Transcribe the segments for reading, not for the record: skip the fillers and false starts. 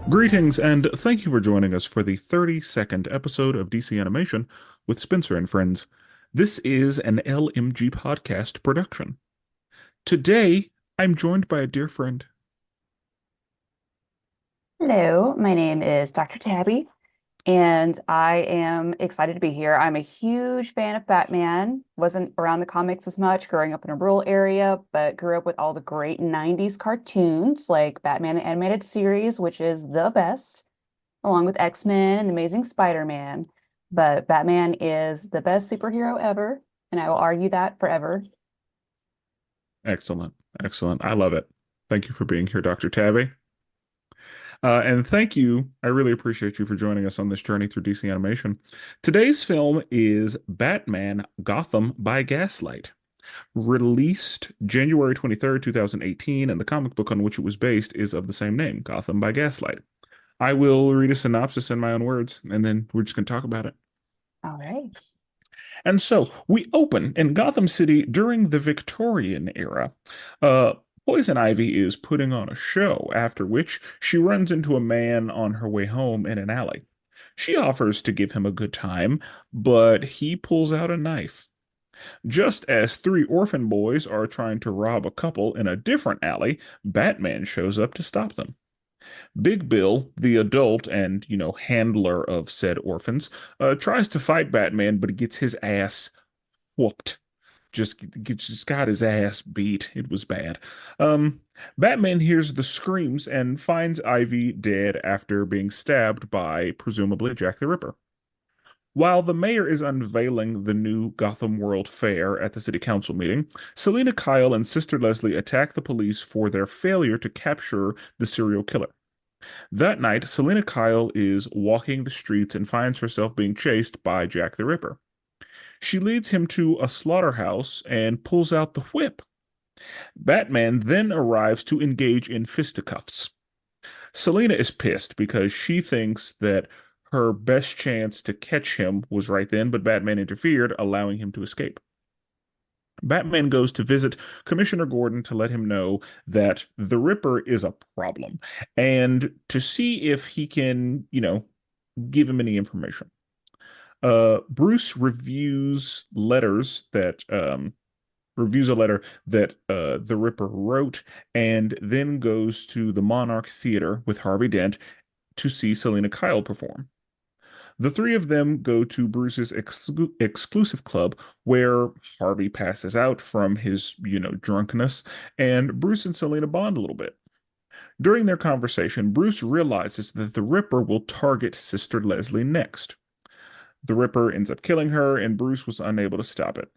Greetings, and thank you for joining us for the 32nd episode of DC Animation with Spencer and Friends. This is an LMG Podcast Production. Today, I'm joined by a dear friend. Hello, my name is Dr. Tabby, and I am excited to be here. I'm a huge fan of Batman. Wasn't around the comics as much growing up in a rural area, but grew up with all the great 90s cartoons like Batman Animated Series, which is the best, along with X-Men and Amazing Spider-Man. But Batman is the best superhero ever, and I will argue that forever. Excellent, excellent. I love it. Thank you for being here, Dr. Tabby. And thank you. I really appreciate you for joining us on this journey through DC Animation. Today's film is Batman Gotham by Gaslight, released January 23rd, 2018, and the comic book on which it was based is of the same name, Gotham by Gaslight. I will read a synopsis in my own words, and then we're just going to talk about it. All right. And so we open in Gotham City during the Victorian era. Uh, Poison Ivy is putting on a show, after which she runs into a man on her way home in an alley. She offers to give him a good time, but he pulls out a knife. Just as three orphan boys are trying to rob a couple in a different alley, Batman shows up to stop them. Big Bill, the adult and, handler of said orphans, tries to fight Batman, but he gets his ass whooped. Just got his ass beat. It was bad. Um, Batman hears the screams and finds Ivy dead after being stabbed by, presumably, Jack the Ripper. While the mayor is unveiling the new Gotham World Fair at the city council meeting, Selina Kyle and Sister Leslie attack the police for their failure to capture the serial killer. That night, Selina Kyle is walking the streets and finds herself being chased by Jack the Ripper. She leads him to a slaughterhouse and pulls out the whip. Batman then arrives to engage in fisticuffs. Selina is pissed because she thinks that her best chance to catch him was right then, but Batman interfered, allowing him to escape. Batman goes to visit Commissioner Gordon to let him know that the Ripper is a problem and to see if he can, give him any information. Bruce reviews a letter that the Ripper wrote and then goes to the Monarch Theater with Harvey Dent to see Selina Kyle perform. The three of them go to Bruce's exclusive club where Harvey passes out from his, drunkenness, and Bruce and Selina bond a little bit. During their conversation, Bruce realizes that the Ripper will target Sister Leslie next. The Ripper ends up killing her, and Bruce was unable to stop it.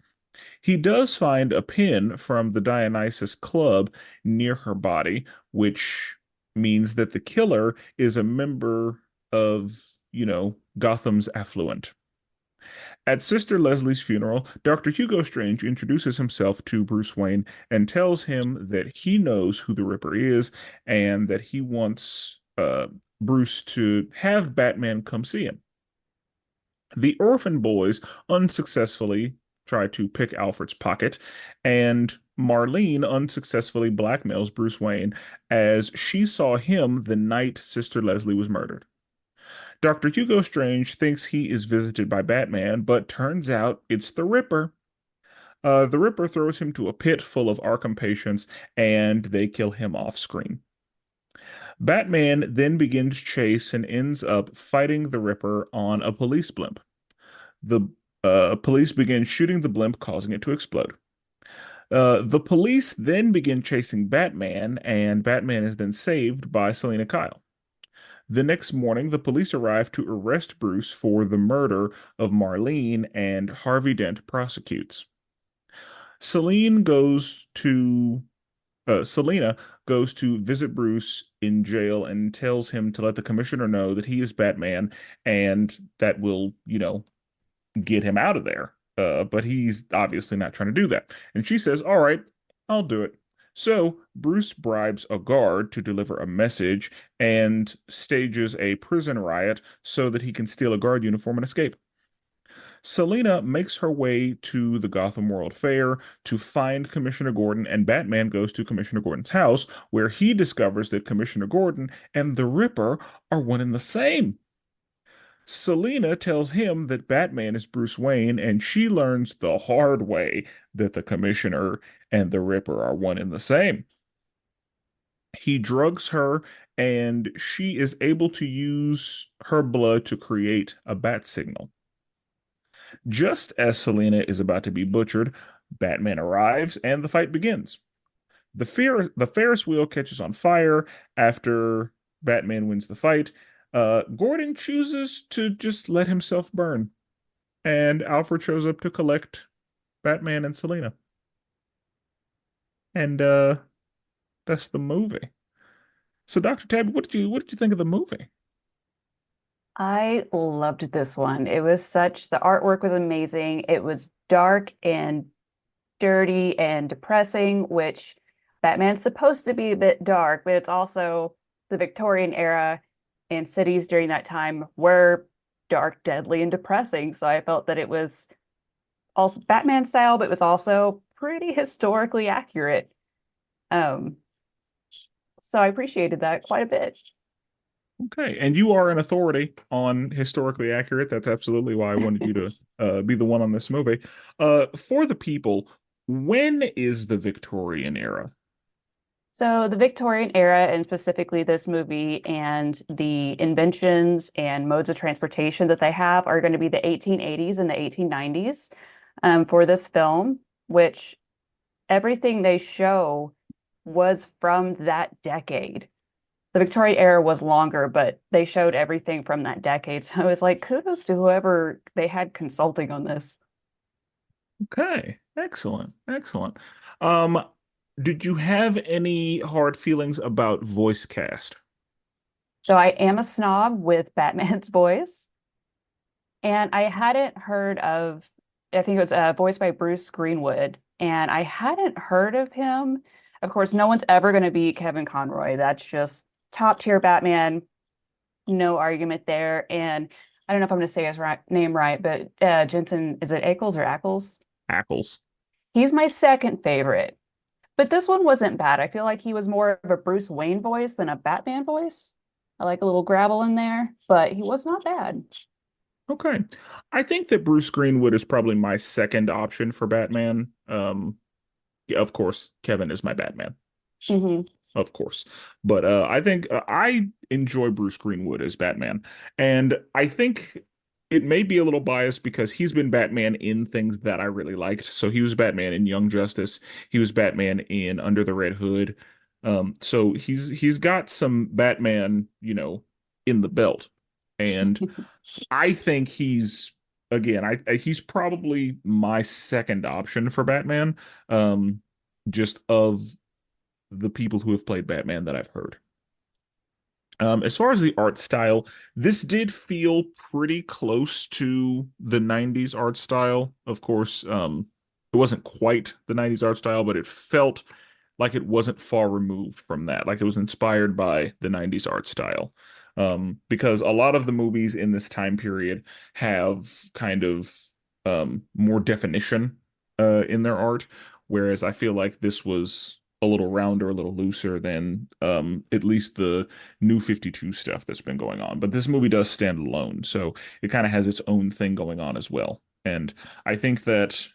He does find a pin from the Dionysus Club near her body, which means that the killer is a member of, Gotham's affluent. At Sister Leslie's funeral, Dr. Hugo Strange introduces himself to Bruce Wayne and tells him that he knows who the Ripper is and that he wants Bruce to have Batman come see him. The orphan boys unsuccessfully try to pick Alfred's pocket, and Marlene unsuccessfully blackmails Bruce Wayne as she saw him the night Sister Leslie was murdered. Dr. Hugo Strange thinks he is visited by Batman, but turns out it's the Ripper. The Ripper throws him to a pit full of Arkham patients, and they kill him off screen. Batman then begins chase and ends up fighting the Ripper on a police blimp. The police begin shooting the blimp, causing it to explode. The police then begin chasing Batman, and Batman is then saved by Selina Kyle. The next morning, the police arrive to arrest Bruce for the murder of Marlene, and Harvey Dent prosecutes. Selina goes to visit Bruce in jail and tells him to let the commissioner know that he is Batman and that will, get him out of there. But he's obviously not trying to do that. And she says, "All right, I'll do it." So Bruce bribes a guard to deliver a message and stages a prison riot so that he can steal a guard uniform and escape. Selina makes her way to the Gotham World Fair to find Commissioner Gordon, and Batman goes to Commissioner Gordon's house, where he discovers that Commissioner Gordon and the Ripper are one and the same. Selina tells him that Batman is Bruce Wayne, and she learns the hard way that the Commissioner and the Ripper are one and the same. He drugs her, and she is able to use her blood to create a bat signal. Just as Selina is about to be butchered, Batman arrives and the fight begins. The Ferris wheel catches on fire after Batman wins the fight. Gordon chooses to just let himself burn, and Alfred shows up to collect Batman and Selina. And that's the movie. So, Dr. Tabby, what did you think of the movie? I loved this one. It was such, the artwork was amazing. It was dark and dirty and depressing, which Batman's supposed to be a bit dark, but it's also the Victorian era, and cities during that time were dark, deadly, and depressing. So I felt that it was also Batman style, but it was also pretty historically accurate. Um, so I appreciated that quite a bit. Okay, and you are an authority on historically accurate. That's absolutely why I wanted you to be the one on this movie. For the people, when is the Victorian era? So the Victorian era, and specifically this movie and the inventions and modes of transportation that they have, are going to be the 1880s and the 1890s for this film, which everything they show was from that decade. The Victorian era was longer, but they showed everything from that decade. So it was like kudos to whoever they had consulting on this. Okay, excellent, excellent. Um, did you have any hard feelings about voice cast? So I am a snob with Batman's voice, and I hadn't heard of, I think it was voiced by Bruce Greenwood, and I hadn't heard of him. Of course, no one's ever going to beat Kevin Conroy. That's just top tier Batman, no argument there. And I don't know if I'm going to say his name right, but Jensen, is it Ackles or Ackles? Ackles. He's my second favorite. But this one wasn't bad. I feel like he was more of a Bruce Wayne voice than a Batman voice. I like a little gravel in there, but he was not bad. Okay. I think that Bruce Greenwood is probably my second option for Batman. Yeah, of course, Kevin is my Batman. Hmm. Of course. But I think I enjoy Bruce Greenwood as Batman. And I think it may be a little biased because he's been Batman in things that I really liked. So he was Batman in Young Justice. He was Batman in Under the Red Hood. So he's got some Batman, in the belt. And I think he's again, he's probably my second option for Batman. Just of the people who have played Batman that I've heard. As far as the art style, this did feel pretty close to the 90s art style. Of course, it wasn't quite the 90s art style, but it felt like it wasn't far removed from that. Like it was inspired by the 90s art style. Because a lot of the movies in this time period have kind of more definition in their art, whereas I feel like this was a little rounder, a little looser than at least the new 52 stuff that's been going on. But this movie does stand alone, so it kind of has its own thing going on as well. And I think that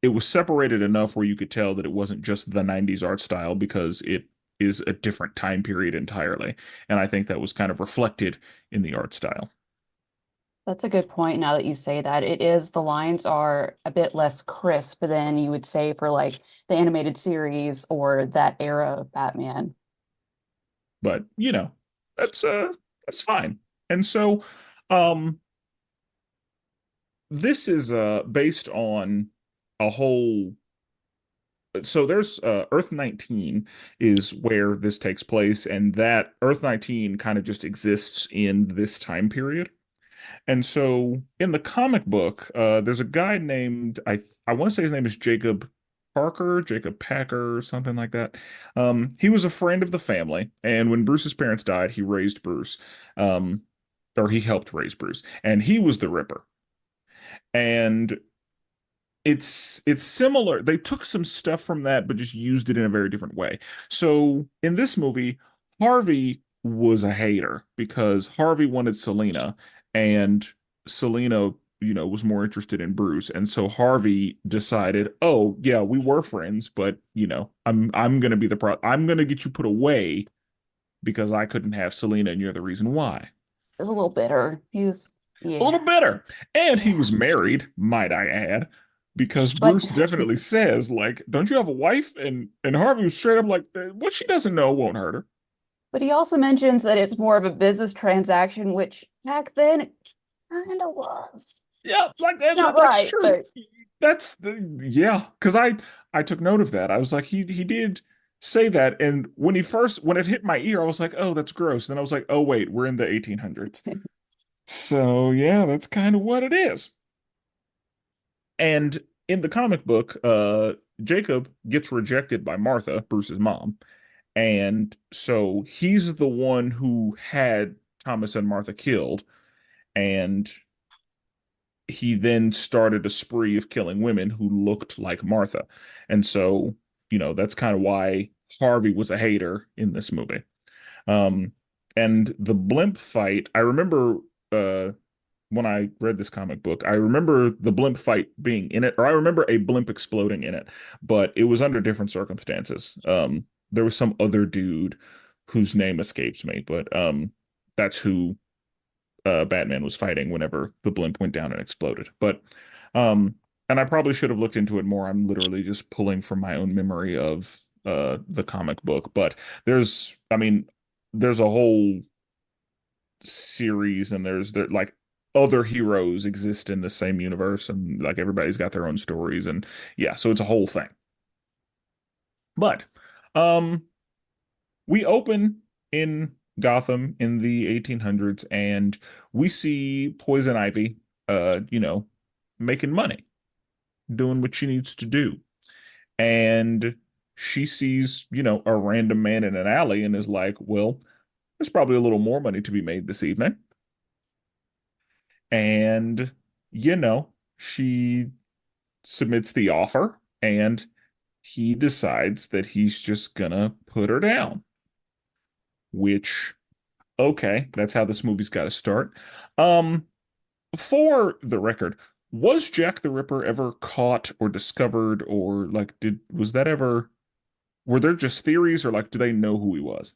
it was separated enough where you could tell that it wasn't just the 90s art style because it is a different time period entirely. And I think that was kind of reflected in the art style. That's a good point now that you say that. It is, the lines are a bit less crisp than you would say for like the animated series or that era of Batman. But, that's that's fine. And so um this is based on a whole so there's Earth 19 is where this takes place, and that Earth 19 kind of just exists in this time period. And so in the comic book, there's a guy named I want to say his name is Jacob Parker, Jacob Packer, or something like that. He was a friend of the family, and when Bruce's parents died, he raised Bruce, um, or he helped raise Bruce, and he was the Ripper. And it's similar. They took some stuff from that, but just used it in a very different way. So in this movie, Harvey was a hater because Harvey wanted Selena, and Selena, was more interested in Bruce. And so Harvey decided, oh yeah, we were friends, but I'm gonna be the I'm gonna get you put away because I couldn't have Selena, and you're the reason why. Was a little bitter. He was, A yeah, little better. And he yeah. was married, might I add, because But Bruce definitely says, like, don't you have a wife? And Harvey was straight up like, what she doesn't know won't hurt her. but he also mentions that it's more of a business transaction, which back then it kind of was. Yeah, like Not that's right, true. but That's the yeah, because I took note of that. I was like, he did say that, and when it hit my ear, I was like, oh, that's gross. Then I was like, oh wait, we're in the 1800s. So yeah, that's kind of what it is. And in the comic book, Jacob gets rejected by Martha, Bruce's mom. And so he's the one who had Thomas and Martha killed. And he then started a spree of killing women who looked like Martha. And so, that's kind of why Harvey was a hater in this movie. Um, and the blimp fight, I remember when I read this comic book, I remember the blimp fight being in it, or I remember a blimp exploding in it, but it was under different circumstances. There was some other dude whose name escapes me, but that's who Batman was fighting whenever the blimp went down and exploded. But um, and I probably should have looked into it more. I'm literally just pulling from my own memory of the comic book, but I mean, there's a whole series, and there like other heroes exist in the same universe, and like everybody's got their own stories, and yeah, so it's a whole thing. But um we open in Gotham in the 1800s, and we see Poison Ivy making money, doing what she needs to do. And she sees, a random man in an alley and is like, well, there's probably a little more money to be made this evening. And, she submits the offer, and he decides that he's just gonna put her down, which, okay, that's how this movie's got to start. Um, for the record, was Jack the Ripper ever caught or discovered, or like, was that ever, were there just theories, or like, do they know who he was?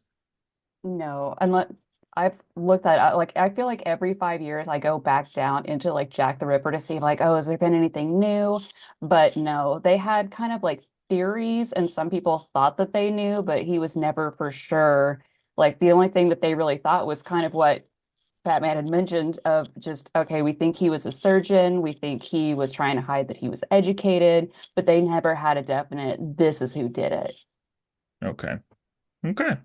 no, unless I've looked at like I feel like every 5 years I go back down into like Jack the Ripper to see like, oh, has there been anything new? But no, they had kind of like theories, and some people thought that they knew, but he was never for sure. Like the only thing that they really thought was kind of what Batman had mentioned of just, okay, we think he was a surgeon, we think he was trying to hide that he was educated, but they never had a definite, this is who did it. Okay. Okay.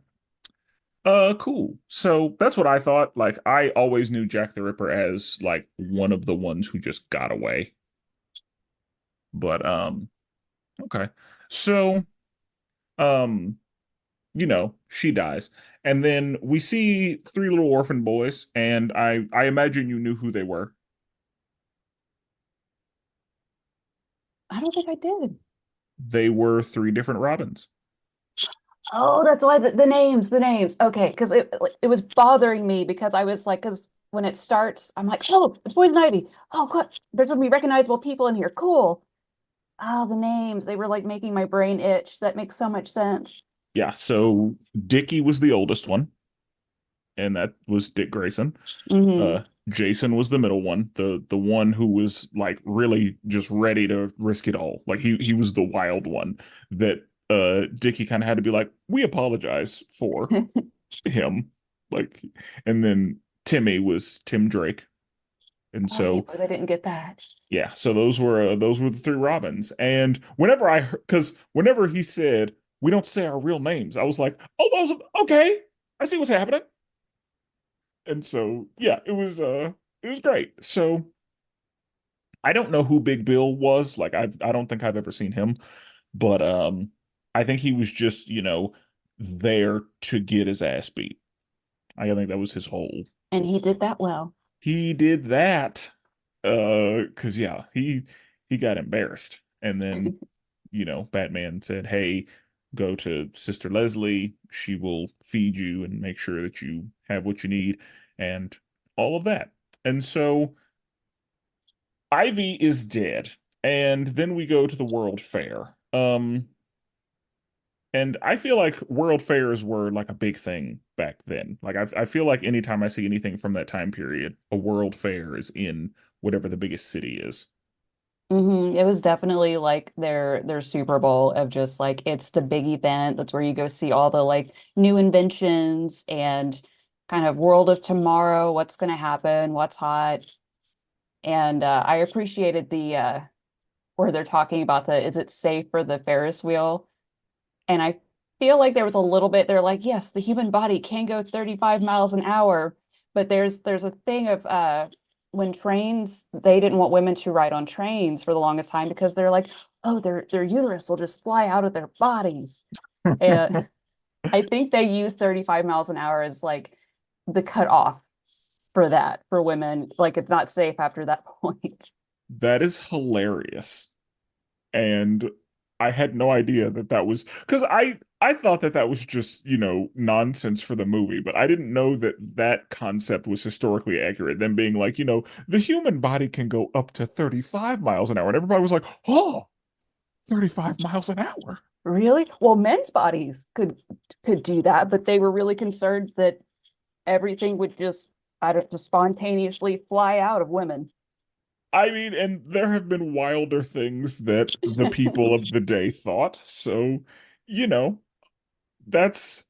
Cool. So that's what I thought. Like, I always knew Jack the Ripper as like one of the ones who just got away. But okay. So um she dies. And then we see three little orphan boys, and I imagine you knew who they were. I don't think I did. They were three different Robins. Oh, that's why the names. Okay, because it was bothering me because I was like, because when it starts, I'm like, oh, it's Poison Ivy. Oh, God, there's gonna be recognizable people in here. Cool. Oh, the names. They were like making my brain itch. That makes so much sense. Yeah, so Dickie was the oldest one, and that was Dick Grayson. Hmm. Jason was the middle one, the one who was like really just ready to risk it all. Like he was the wild one that Dickie kind of had to be like, we apologize for him. Like, and then Timmy was Tim Drake. And Oh, I can't so believe I didn't get that. yeah, so those were the three Robins. And because whenever he said we don't say our real names, I was like, oh, those okay. I see what's happening. And so yeah, it was great. So I don't know who Big Bill was. Like I don't think I've ever seen him, but I think he was just, there to get his ass beat. I think that was his whole. And he did that well. He did that. Because yeah, he got embarrassed, and then Batman said, "Hey, go to Sister Leslie. She will feed you and make sure that you have what you need, and all of that." And so Ivy is dead, and then we go to the World Fair. And I feel like World Fairs were like a big thing back then. Like I feel like anytime I see anything from that time period, a World Fair is in whatever the biggest city is. It was definitely like their Super Bowl of just like it's the big event. That's where you go see all the like new inventions and kind of world of tomorrow, what's going to happen, what's hot. And I appreciated the where they're talking about the is it safe for the Ferris wheel? And I feel like there was a little bit, they're like, yes, the human body can go 35 miles an hour, but there's a thing of when trains, they didn't want women to ride on trains for the longest time because they're like, oh, their uterus will just fly out of their bodies. And I think they use 35 miles an hour as like the cutoff for that for women. Like it's not safe after that point. That is hilarious. And I had no idea that that was because I thought that that was just, nonsense for the movie, but I didn't know that that concept was historically accurate. Them being like, the human body can go up to 35 miles an hour. And everybody was like, oh, 35 miles an hour. Really? Well, men's bodies could do that, but they were really concerned that everything would just I don't just spontaneously fly out of women. I mean, and there have been wilder things that the people of the day thought. So, you know, that's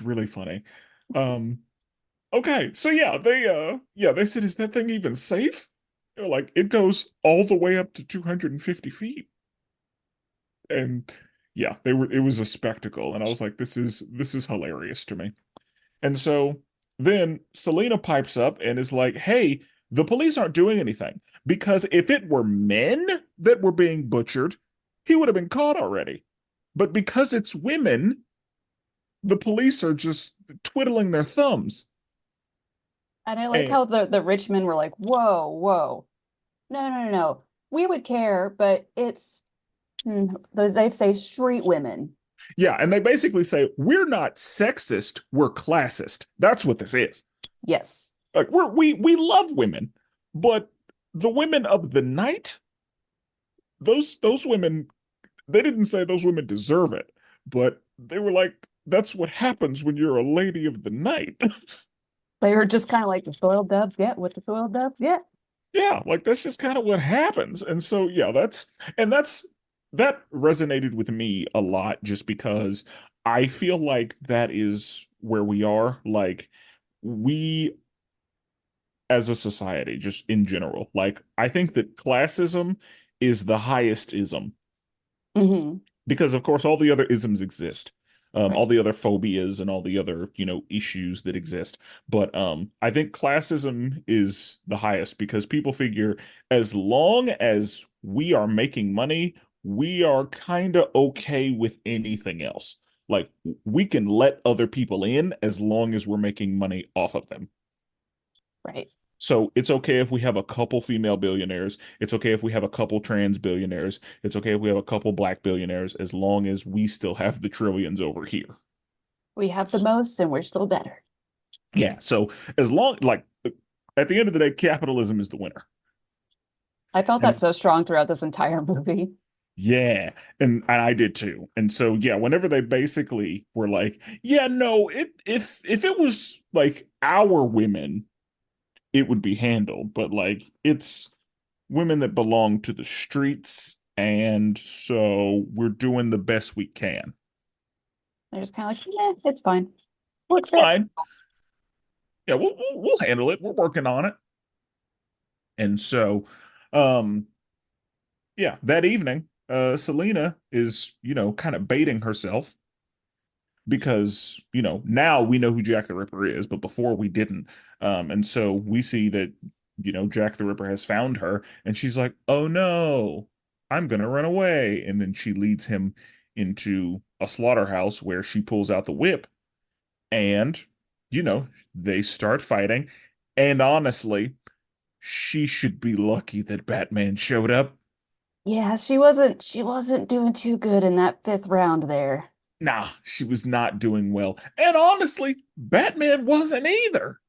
really funny. Um, okay, so yeah, they said, is that thing even safe? They're like, it goes all the way up to 250 feet. And yeah, it was a spectacle. And I was like, this is hilarious to me. And so then Selena pipes up and is like, hey, the police aren't doing anything because if it were men that were being butchered, he would have been caught already. But because it's women, the police are just twiddling their thumbs. And I like And how the rich men were like, whoa, whoa, no, no, no, no. We would care, but it's they say street women. yeah, and they basically say, we're not sexist, we're classist. That's what this is. Yes. Like we love women, but the women of the night, those women, they didn't say those women deserve it, but they were like, that's what happens when you're a lady of the night. They were just kind of like the soiled doves get what the soiled doves get. Yeah, like that's just kind of what happens. And so yeah, that resonated with me a lot just because I feel like that is where we are. Like we as a society, just in general, like I think that classism is the highest ism Hmm. because of course all the other isms exist, all Right. the other phobias and all the other issues that exist, but I think classism is the highest because people figure as long as we are making money we are kind of okay with anything else, like we can let other people in as long as we're making money off of them. Right. So it's okay if we have a couple female billionaires. It's okay if we have a couple trans billionaires. It's okay if we have a couple black billionaires, as long as we still have the trillions over here. We have the most and we're still better. Yeah. So as long, like, at the end of the day, capitalism is the winner. I felt that And so strong throughout this entire movie. yeah, and I did too. And so yeah, whenever they basically were like, yeah, no, if it was like our women, it would be handled, but like it's women that belong to the streets, and so we're doing the best we can. They're just kind of like, yeah, it's fine. We'll It's accept. fine. Yeah, we'll handle it. We're working on it. And so, um, yeah, that evening, Selena is, kind of baiting herself because, now we know who Jack the Ripper is, but before we didn't. And so we see that, Jack the Ripper has found her, and she's like, "Oh no, I'm gonna run away." And then she leads him into a slaughterhouse where she pulls out the whip, and, they start fighting. And honestly, she should be lucky that Batman showed up. Yeah, she wasn't doing too good in that fifth round there, Nah, she was not doing well. And honestly, Batman wasn't either.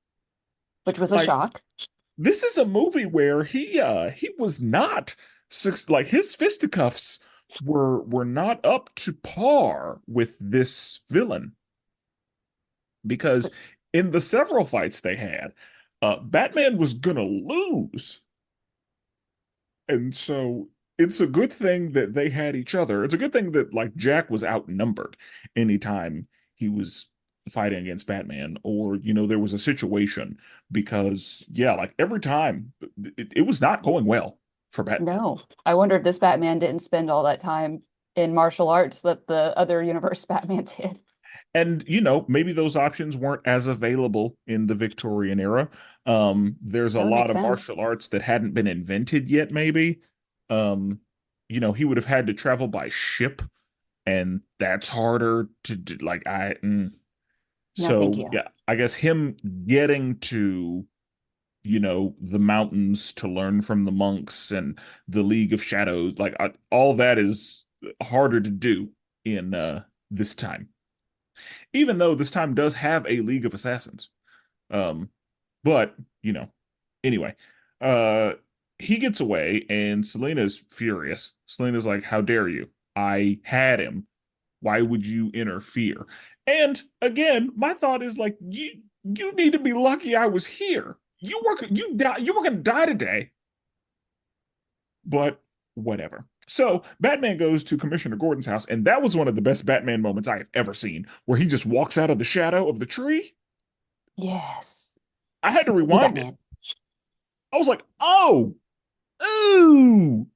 which was a Like, shock. this is a movie where he was not like his fisticuffs were not up to par with this villain because in the several fights they had, Batman was gonna lose. And so it's a good thing that they had each other. It's a good thing that like Jack was outnumbered anytime he was fighting against Batman or there was a situation because yeah, like every time it was not going well for Batman. No, I wonder if this Batman didn't spend all that time in martial arts that the other universe Batman did. And maybe those options weren't as available in the Victorian era. There's a That would lot make of sense. martial arts that hadn't been invented yet, maybe. Um, he would have had to travel by ship, and that's harder to do. Like No, thank so you. yeah, I guess him getting to, the mountains to learn from the monks and the League of Shadows, like all that is harder to do in this time. Even though this time does have a League of Assassins. Um, but, anyway, uh, he gets away and Selena's furious. Selena's like, how dare you? I had him. Why would you interfere? And again, my thought is like, you need to be lucky I was here. You were gonna die today. But whatever. So Batman goes to Commissioner Gordon's house, and that was one of the best Batman moments I have ever seen, where he just walks out of the shadow of the tree. Yes. I had to Sneaky rewind it. Batman. I was like, oh, ooh.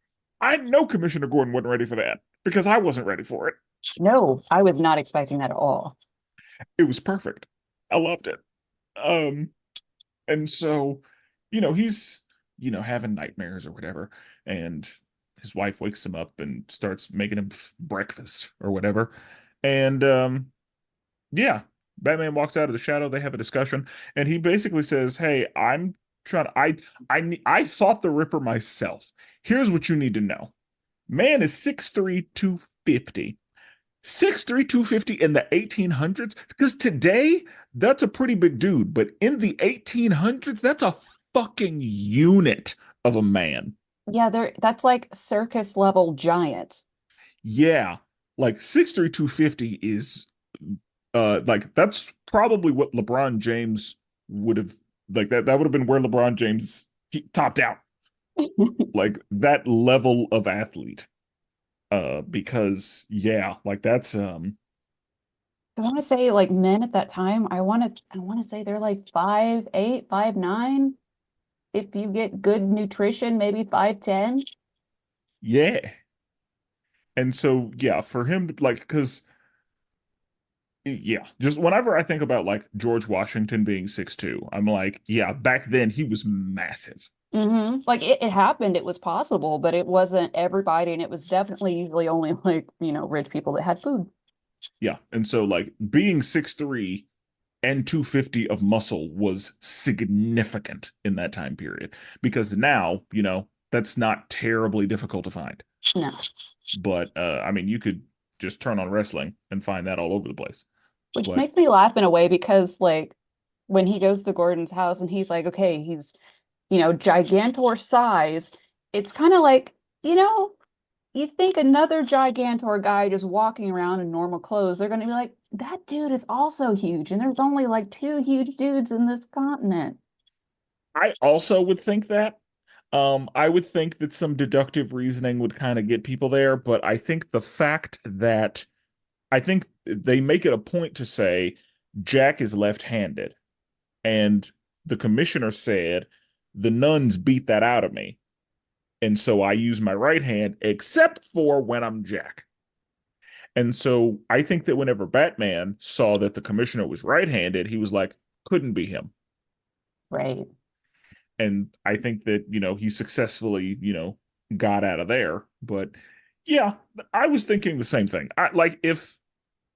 I know Commissioner Gordon wasn't ready for that because I wasn't ready for it. No, I was not expecting that at all. It was perfect. I loved it. Um, and so, he's, having nightmares or whatever, and his wife wakes him up and starts making him breakfast or whatever. And yeah, Batman walks out of the shadow. They have a discussion, and he basically says, "Hey, I'm trying. I fought the Ripper myself. Here's what you need to know. Man is 6'3", 250. 6'3", 250 in the 1800s? Because today, that's a pretty big dude. But in the 1800s, that's a fucking unit of a man. Yeah, that's like circus level giant. Yeah. Like 6'3", 250 is like that's probably what LeBron James would have like that would have been where LeBron James he topped out. Like that level of athlete. Because yeah, like that's I want to say like men at that time, I want to say they're like 5'8", 5'9". If you get good nutrition, maybe 5'10". yeah. And so yeah, for him like because yeah, just whenever I think about like George Washington being 6'2", I'm like, yeah, back then he was massive. Like it happened, it was possible, but it wasn't everybody, and it was definitely usually only like, rich people that had food. Yeah. And so like being 6'3" and 250 of muscle was significant in that time period because now, that's not terribly difficult to find. No. But I mean, you could just turn on wrestling and find that all over the place. Which But makes me laugh in a way because like when he goes to Gordon's house and he's like, okay, he's, gigantor size, it's kind of like, you know, you think another gigantor guy just walking around in normal clothes, they're going to be like, that dude is also huge. And there's only like two huge dudes in this continent. I also would think that. I would think that some deductive reasoning would kind of get people there, but I think the fact that I think they make it a point to say Jack is left-handed, and the commissioner said the nuns beat that out of me, and so I use my right hand except for when I'm Jack. And so I think that whenever Batman saw that the commissioner was right-handed, he was like, couldn't be him. Right. And I think that, he successfully, got out of there. But yeah, I was thinking the same thing. Like if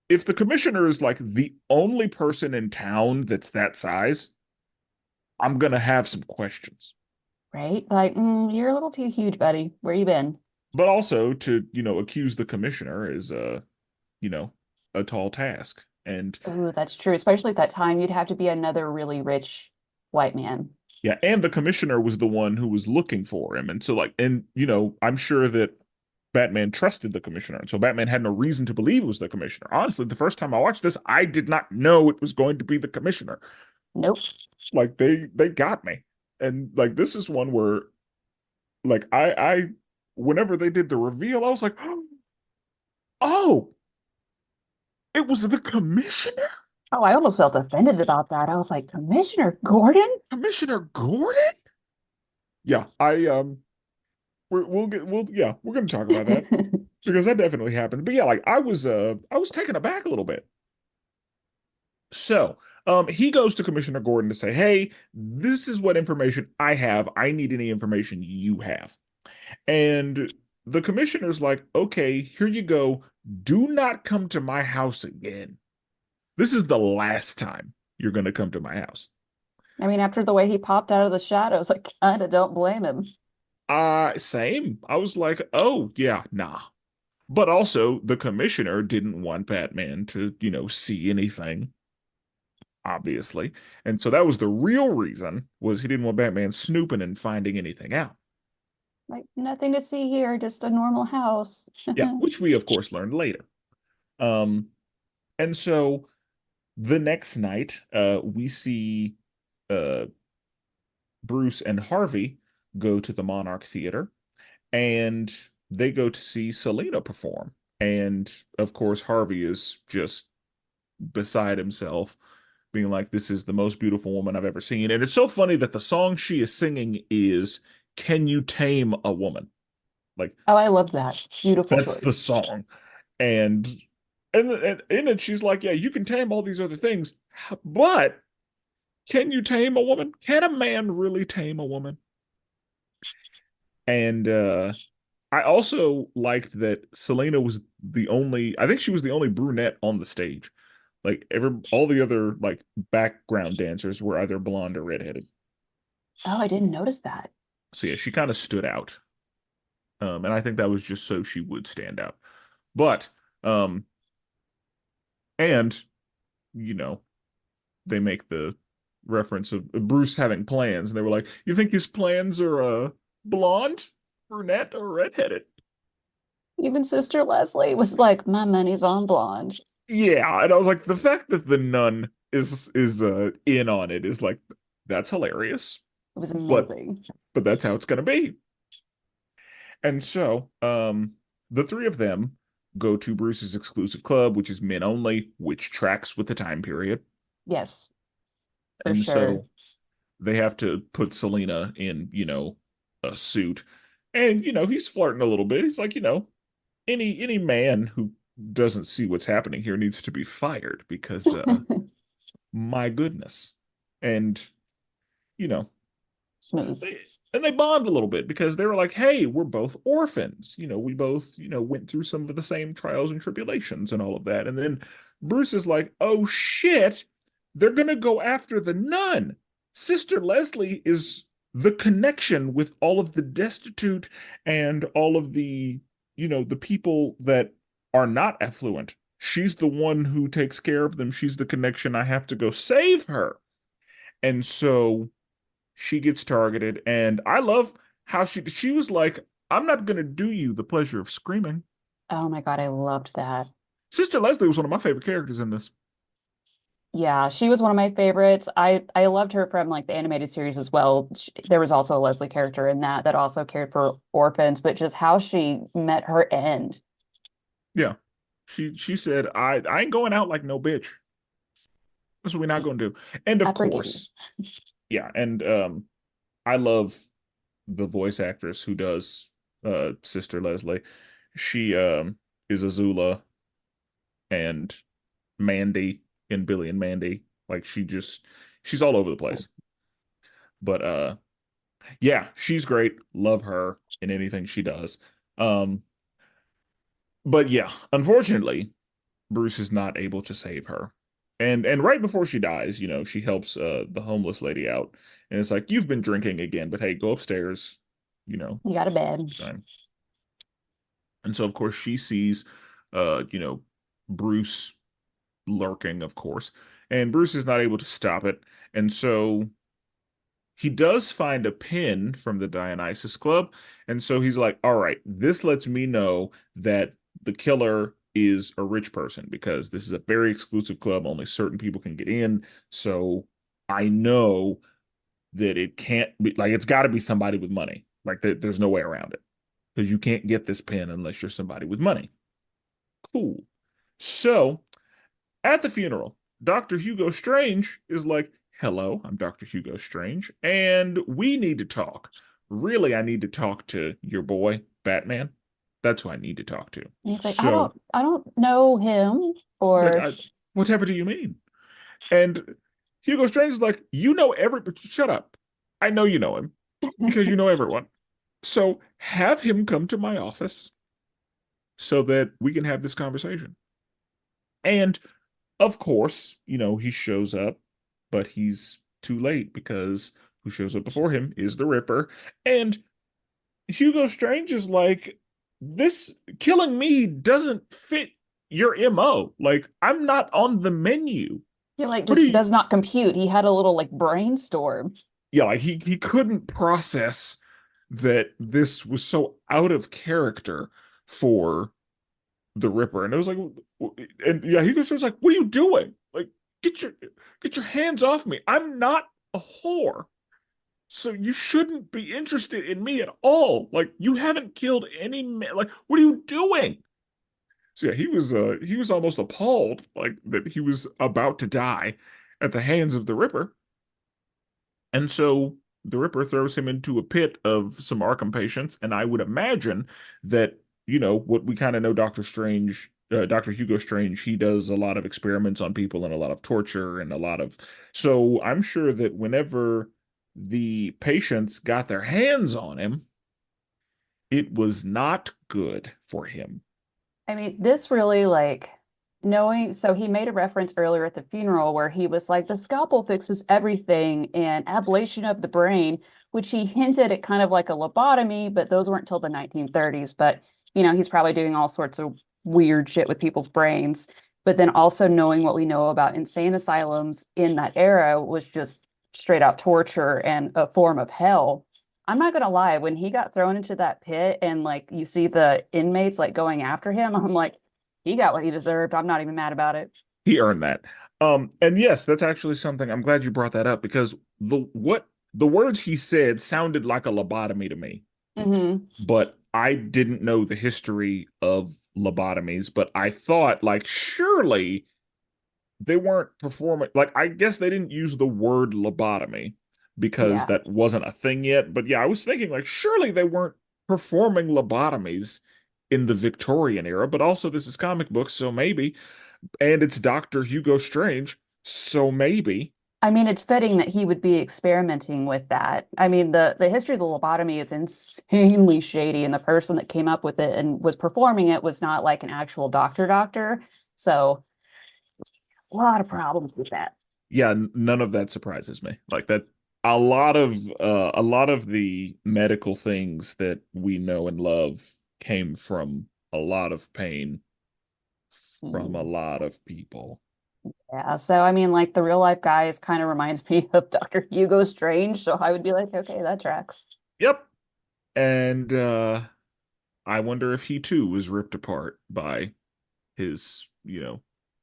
the commissioner is like the only person in town that's that size, I'm gonna have some questions. Right? Like, you're a little too huge, buddy. Where you been? But also to, accuse the commissioner is you know, a tall task. And Oh, that's true. Especially at that time, you'd have to be another really rich white man. yeah, and the commissioner was the one who was looking for him. And so like and I'm sure that Batman trusted the commissioner. And so Batman had no reason to believe it was the commissioner. Honestly, the first time I watched this, I did not know it was going to be the commissioner. Nope. Like they got me. And like this is one where like I whenever they did the reveal, I was like, "Oh, it was the commissioner? Oh, I almost felt offended about that. I was like, Commissioner Gordon? Commissioner Gordon?" Yeah, we're gonna talk about that because that definitely happened. But yeah, like I was taken aback a little bit. So, he goes to Commissioner Gordon to say, "Hey, this is what information I have. I need any information you have." And the commissioner's like, "Okay, here you go. Do not come to my house again. This is the last time you're gonna come to my house." I mean, after the way he popped out of the shadows, I kind of don't blame him. Same. I was like, "Oh, yeah, nah." But also, the commissioner didn't want Batman to, see anything, obviously. And so that was the real reason was he didn't want Batman snooping and finding anything out. Like, nothing to see here, just a normal house. Yeah, which we of course learned later. Um, and so the next night, we see uh Bruce and Harvey go to the Monarch Theater and they go to see Selena perform. And of course, Harvey is just beside himself, being like, "This is the most beautiful woman I've ever seen." And it's so funny that the song she is singing is "Can You Tame a Woman?" Like, Oh, I love that. Beautiful that's the choice. song. And and in it, she's like, "Yeah, you can tame all these other things, but can you tame a woman? Can a man really tame a woman?" And I also liked that Selena was I think she was the only brunette on the stage. Like all the other like background dancers were either blonde or redheaded. Oh, I didn't notice that. So yeah, she kind of stood out. And I think that was just so she would stand out. But um, and you know, they make the reference of Bruce having plans, and they were like, "You think his plans are blonde, brunette, or redheaded?" Even Sister Leslie was like, my money's on blonde. Yeah, and I was like, the fact that the nun is in on it is like that's hilarious. It was But amazing. that's how it's gonna be. And so, the three of them go to Bruce's exclusive club, which is men only, which tracks with the time period. Yes, for And sure. so they have to put Selena in, a suit. And, he's flirting a little bit. He's like, any man who doesn't see what's happening here needs to be fired because my goodness. And, you know, Smooth. they they bond a little bit because they were like, "Hey, we're both orphans. We both, went through some of the same trials and tribulations and all of that." And then Bruce is like, "Oh shit, they're gonna go after the nun. Sister Leslie is the connection with all of the destitute and all of the people that are not affluent. She's the one who takes care of them. She's the connection. I have to go save her." And so she gets targeted, and I love how she was like, "I'm not gonna do you the pleasure of screaming." Oh my God, I loved that. Sister Leslie was one of my favorite characters in this. Yeah, she was one of my favorites. I loved her from like the animated series as well. There was also a Leslie character in that also cared for orphans, but just how she met her end. Yeah, she said, I ain't going out like no bitch. That's what we're not gonna do." And I of forgive you. course, yeah, and I love the voice actress who does Sister Leslie. She is Azula and Mandy in Billy and Mandy. Like she's all over the place. But yeah, she's great. Love her in anything she does. Um, but yeah, unfortunately, Bruce is not able to save her. And right before she dies, she helps the homeless lady out. And it's like, you've been drinking again, but hey, go upstairs, you know, You got a bed. time. And so of course she sees uh, you know, Bruce lurking, of course, and Bruce is not able to stop it. And so he does find a pin from the Dionysus Club. And so he's like, all right, this lets me know that the killer is a rich person because this is a very exclusive club. Only certain people can get in. So I know that it can't be like, it's got to be somebody with money. Like, there's no way around it because you can't get this pin unless you're somebody with money. Cool. So at the funeral, Dr. Hugo Strange is like, hello, I'm Dr. Hugo Strange, and we need to talk. Really, I need to talk to your boy, Batman. That's who I need to talk to. And he's like, So I don't know him he's like, or whatever do you mean? And Hugo Strange is like, you know but shut up. I know you know him because you know everyone. So have him come to my office so that we can have this conversation. And of course, he shows up, but he's too late because who shows up before him is the Ripper. And Hugo Strange is like, this killing me doesn't fit your MO. Like, I'm not on the menu. he like What are just you? does not compute. He had a little like brainstorm. Yeah, like he couldn't process that this was so out of character for the Ripper. And it was like, and yeah, he was just like, what are you doing? Like, get your get your hands off me. I'm not a whore. So you shouldn't be interested in me at all. Like, you haven't killed any man. Like, what are you doing? So yeah, he was almost appalled, like that he was about to die at the hands of the Ripper. And so the Ripper throws him into a pit of some Arkham patients, and I would imagine that, what we kind of know Doctor Strange, Dr. Hugo Strange, he does a lot of experiments on people and a lot of torture and a lot of. So I'm sure that whenever the patients got their hands on him, it was not good for him. I mean, this really like knowing. So he made a reference earlier at the funeral where he was like, the scalpel fixes everything and ablation of the brain, which he hinted at kind of like a lobotomy, but those weren't till the 1930s. But, he's probably doing all sorts of weird shit with people's brains. But then also knowing what we know about insane asylums in that era was just straight out torture and a form of hell. I'm not gonna lie, when he got thrown into that pit and like you see the inmates like going after him, I'm like, he got what he deserved. I'm not even mad about it. He earned that. And yes, that's actually something I'm glad you brought that up because the words he said sounded like a lobotomy to me, Hmm. but I didn't know the history of lobotomies, but I thought like surely they weren't performing like I guess they didn't use the word lobotomy because Yeah. that wasn't a thing yet. But yeah, I was thinking like surely they weren't performing lobotomies in the Victorian era, but also this is comic books, so maybe. And it's Dr. Hugo Strange, so maybe. I mean, it's fitting that he would be experimenting with that. I mean, the history of the lobotomy is insanely shady, and the person that came up with it and was performing it was not like an actual doctor. So a lot of problems with that. Yeah, none of that surprises me. Like that a lot of the medical things that we know and love came from a lot of pain from a Mm. lot of people. Yeah, so I mean, like the real life guys kind of reminds me of Dr. Hugo Strange, so I would be like, okay, that tracks. Yep. And I wonder if he too was ripped apart by his,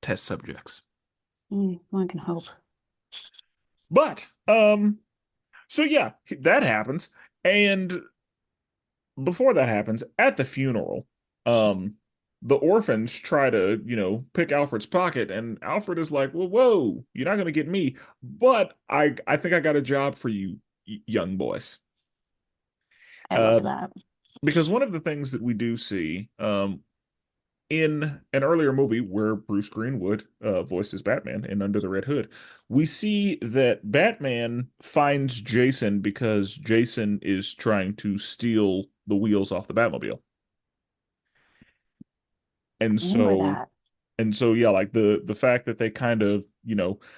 test subjects. One can hope. But so yeah, that happens. And before that happens, at the funeral, um, the orphans try to, pick Alfred's pocket, and Alfred is like, "Well, whoa, you're not gonna get me, but I think I got a job for you, young boys." I love Uh, that. because one of the things that we do see, in an earlier movie where Bruce Greenwood voices Batman in Under the Red Hood, we see that Batman finds Jason because Jason is trying to steal the wheels off the Batmobile. And I remember so that. And so yeah, like the fact that they kind of,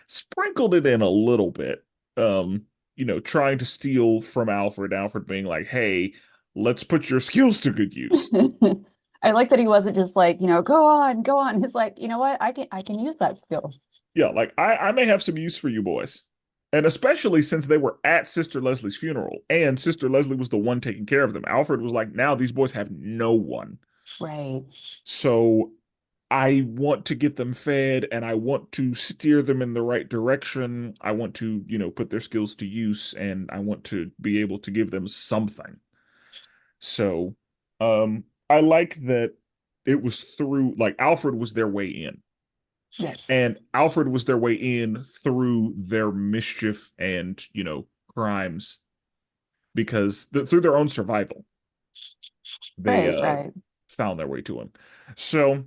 sprinkled it in a little bit, trying to steal from Alfred, Alfred being like, "Hey, let's put your skills to good use." I like that he wasn't just like, go on, go on. He's like, you know what? I can use that skill. Yeah, like I may have some use for you boys. And especially since they were at Sister Leslie's funeral and Sister Leslie was the one taking care of them. Alfred was like, now these boys have no one. Right. So I want to get them fed and I want to steer them in the right direction. I want to, put their skills to use and I want to be able to give them something. So, I like that it was through, like, Alfred was their way in. Yes. And Alfred was their way in through their mischief and, crimes because through their own survival, they Right, right. found their way to him. So,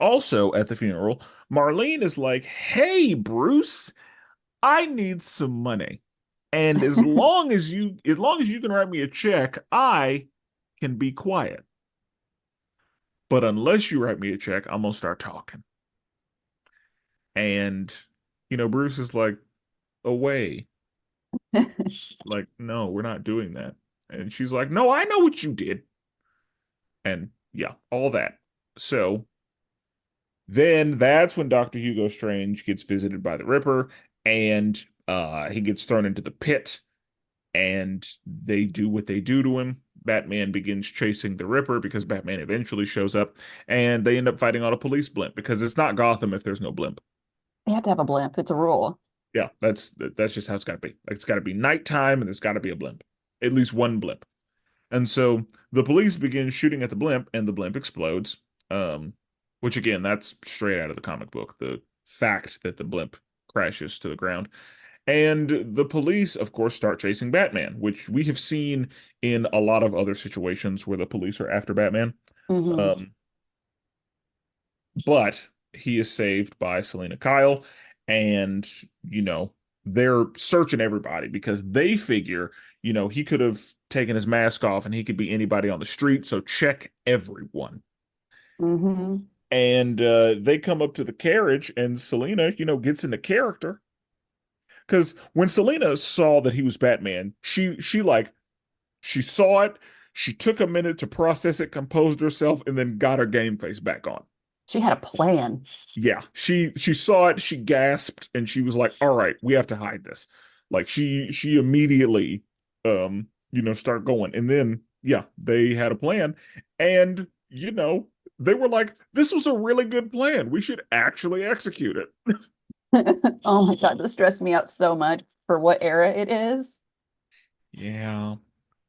also at the funeral, Marlene is like, "Hey, Bruce, I need some money. And as long as you can write me a check, I can be quiet. But unless you write me a check, I'm gonna start talking." And Bruce is like, "Away." Like, "No, we're not doing that." And she's like, "No, I know what you did." And yeah, all that. So then that's when Dr. Hugo Strange gets visited by the Ripper and he gets thrown into the pit and they do what they do to him. Batman begins chasing the Ripper because Batman eventually shows up and they end up fighting on a police blimp because it's not Gotham if there's no blimp. You have to have a blimp. It's a rule. Yeah, that's just how it's got to be. Like, it's got to be nighttime and there's got to be a blimp. At least one blimp. And so the police begin shooting at the blimp and the blimp explodes. Um, which again, that's straight out of the comic book. The fact that the blimp crashes to the ground. And the police, of course, start chasing Batman, which we have seen in a lot of other situations where the police are after Batman. Hmm. Um, but he is saved by Selena Kyle, and they're searching everybody because they figure, he could have taken his mask off and he could be anybody on the street, so check everyone. Hmm. And they come up to the carriage, and Selena, gets into character because when Selena saw that he was Batman, she saw it, she took a minute to process it, composed herself, and then got her game face back on. She had a plan. Yeah, she saw it, she gasped, and she was like, "All right, we have to hide this." Like she immediately start going. And then yeah, they had a plan. And they were like, "This was a really good plan. We should actually execute it." Oh my God, this stressed me out so much for what era it is. Yeah.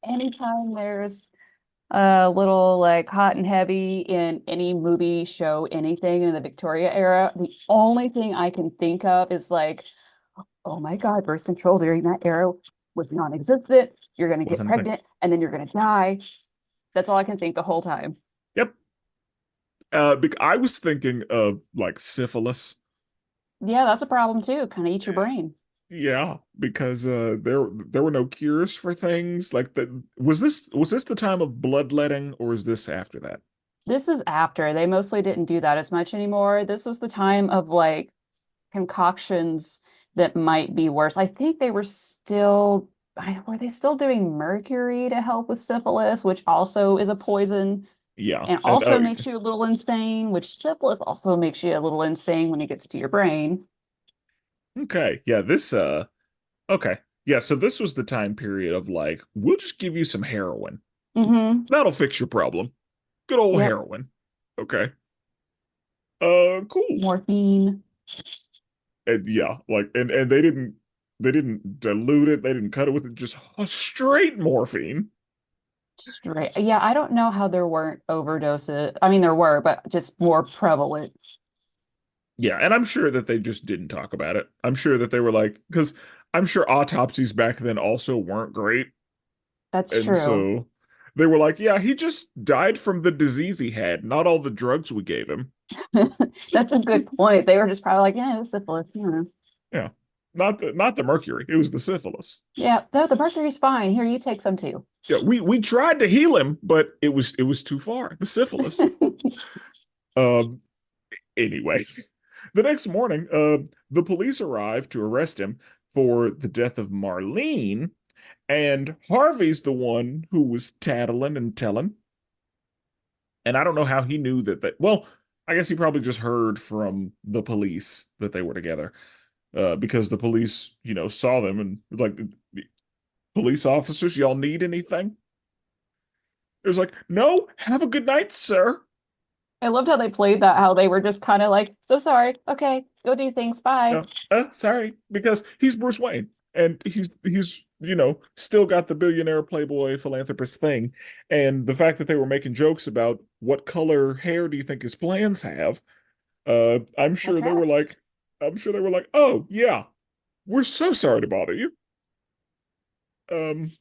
Anytime there's a little like hot and heavy in any movie, show, anything in the Victoria era, the only thing I can think of is like, oh my God, birth control during that era was non-existent. You're going to get Wasn't a thing. pregnant and then you're going to die. That's all I can think the whole time. Yep. I was thinking of like syphilis. Yeah, that's a problem too. Kind of eat your brain. Yeah, because there were no cures for things like that. Was this the time of bloodletting, or is this after that? This is after. They mostly didn't do that as much anymore. This is the time of like concoctions that might be worse. I think they were still, were they still doing mercury to help with syphilis, which also is a poison Yeah. and also makes you a little insane, which syphilis also makes you a little insane when it gets to your brain. Okay. Yeah, this okay. Yeah, so this was the time period of like, we'll just give you some heroin. Hmm. That'll fix your problem. Good old Yep. heroin. Okay. Cool. Morphine. And yeah, like and they didn't dilute it, they didn't cut it with it, just straight morphine. Straight. Yeah, I don't know how there weren't overdoses. I mean, there were, but just more prevalent. Yeah, and I'm sure that they just didn't talk about it. I'm sure that they were like, because I'm sure autopsies back then also weren't great. That's And true. so they were like, yeah, he just died from the disease he had, not all the drugs we gave him. That's a good point. They were just probably like, yeah, it was syphilis. Yeah. Not the mercury. It was the syphilis. Yeah, the mercury's fine. Here, you take some too. Yeah, we tried to heal him, but it was too far. The syphilis. Um, Anyway, the next morning, the police arrive to arrest him for the death of Marlene, and Harvey's the one who was tattling and telling. And I don't know how he knew that. Well, I guess he probably just heard from the police that they were together, because the police, saw them and like, police officers, y'all need anything? It was like, no, have a good night, sir. I loved how they played that, how they were just kind of like, so sorry. Okay, go do things. Bye. Sorry, because he's Bruce Wayne, and he's still got the billionaire playboy philanthropist thing, and the fact that they were making jokes about what color hair do you think his plans have. I'm That sure they were tracks. like, oh yeah, we're so sorry to bother you. Um,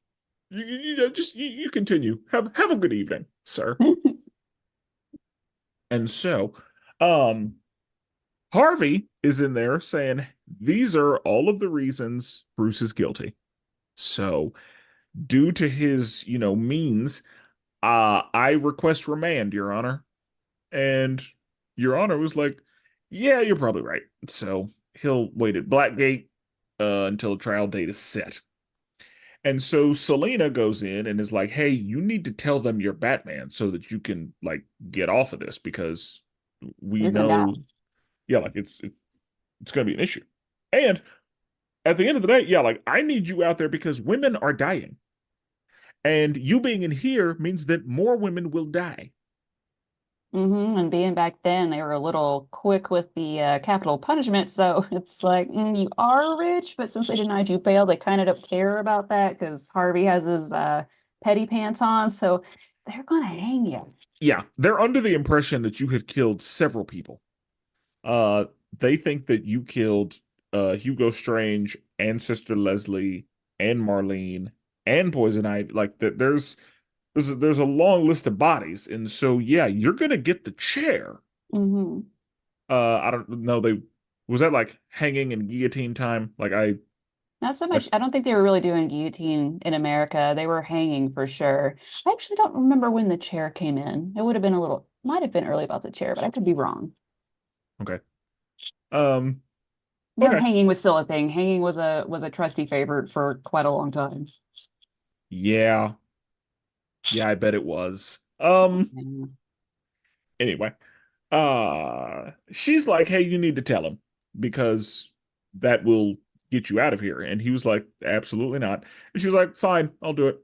you continue. Have a good evening, sir. And so, um, Harvey is in there saying these are all of the reasons Bruce is guilty. So, due to his, means, I request remand, Your Honor. And Your Honor was like, yeah, you're probably right. So he'll wait at Blackgate until the trial date is set. And so Selena goes in and is like, hey, you need to tell them you're Batman so that you can like get off of this because we You're gonna die. know, yeah, like it's gonna be an issue. And at the end of the day, yeah, like I need you out there because women are dying. And you being in here means that more women will die. And being back then, they were a little quick with the capital punishment. So it's like, you are rich, but since they denied you bail, they kind of don't care about that because Harvey has his petty pants on. So they're gonna hang you. Yeah, they're under the impression that you have killed several people. Uh, they think that you killed Hugo Strange and Sister Leslie and Marlene and Poison Ivy. Like that, there's a long list of bodies, and so yeah, you're gonna get the chair. hmm I don't know. They was that like hanging and guillotine time? Like Not so I much. I don't think they were really doing guillotine in America. They were hanging for sure. I actually don't remember when the chair came in. It would have been a little, might have been early about the chair, but I could be wrong. okay. Um, When okay. hanging was still a thing. Hanging was a trusty favorite for quite a long time. Yeah, yeah, I bet it was. Yeah. Anyway, she's like, hey, you need to tell him because that will get you out of here. And he was like, absolutely not. And she was like, fine, I'll do it.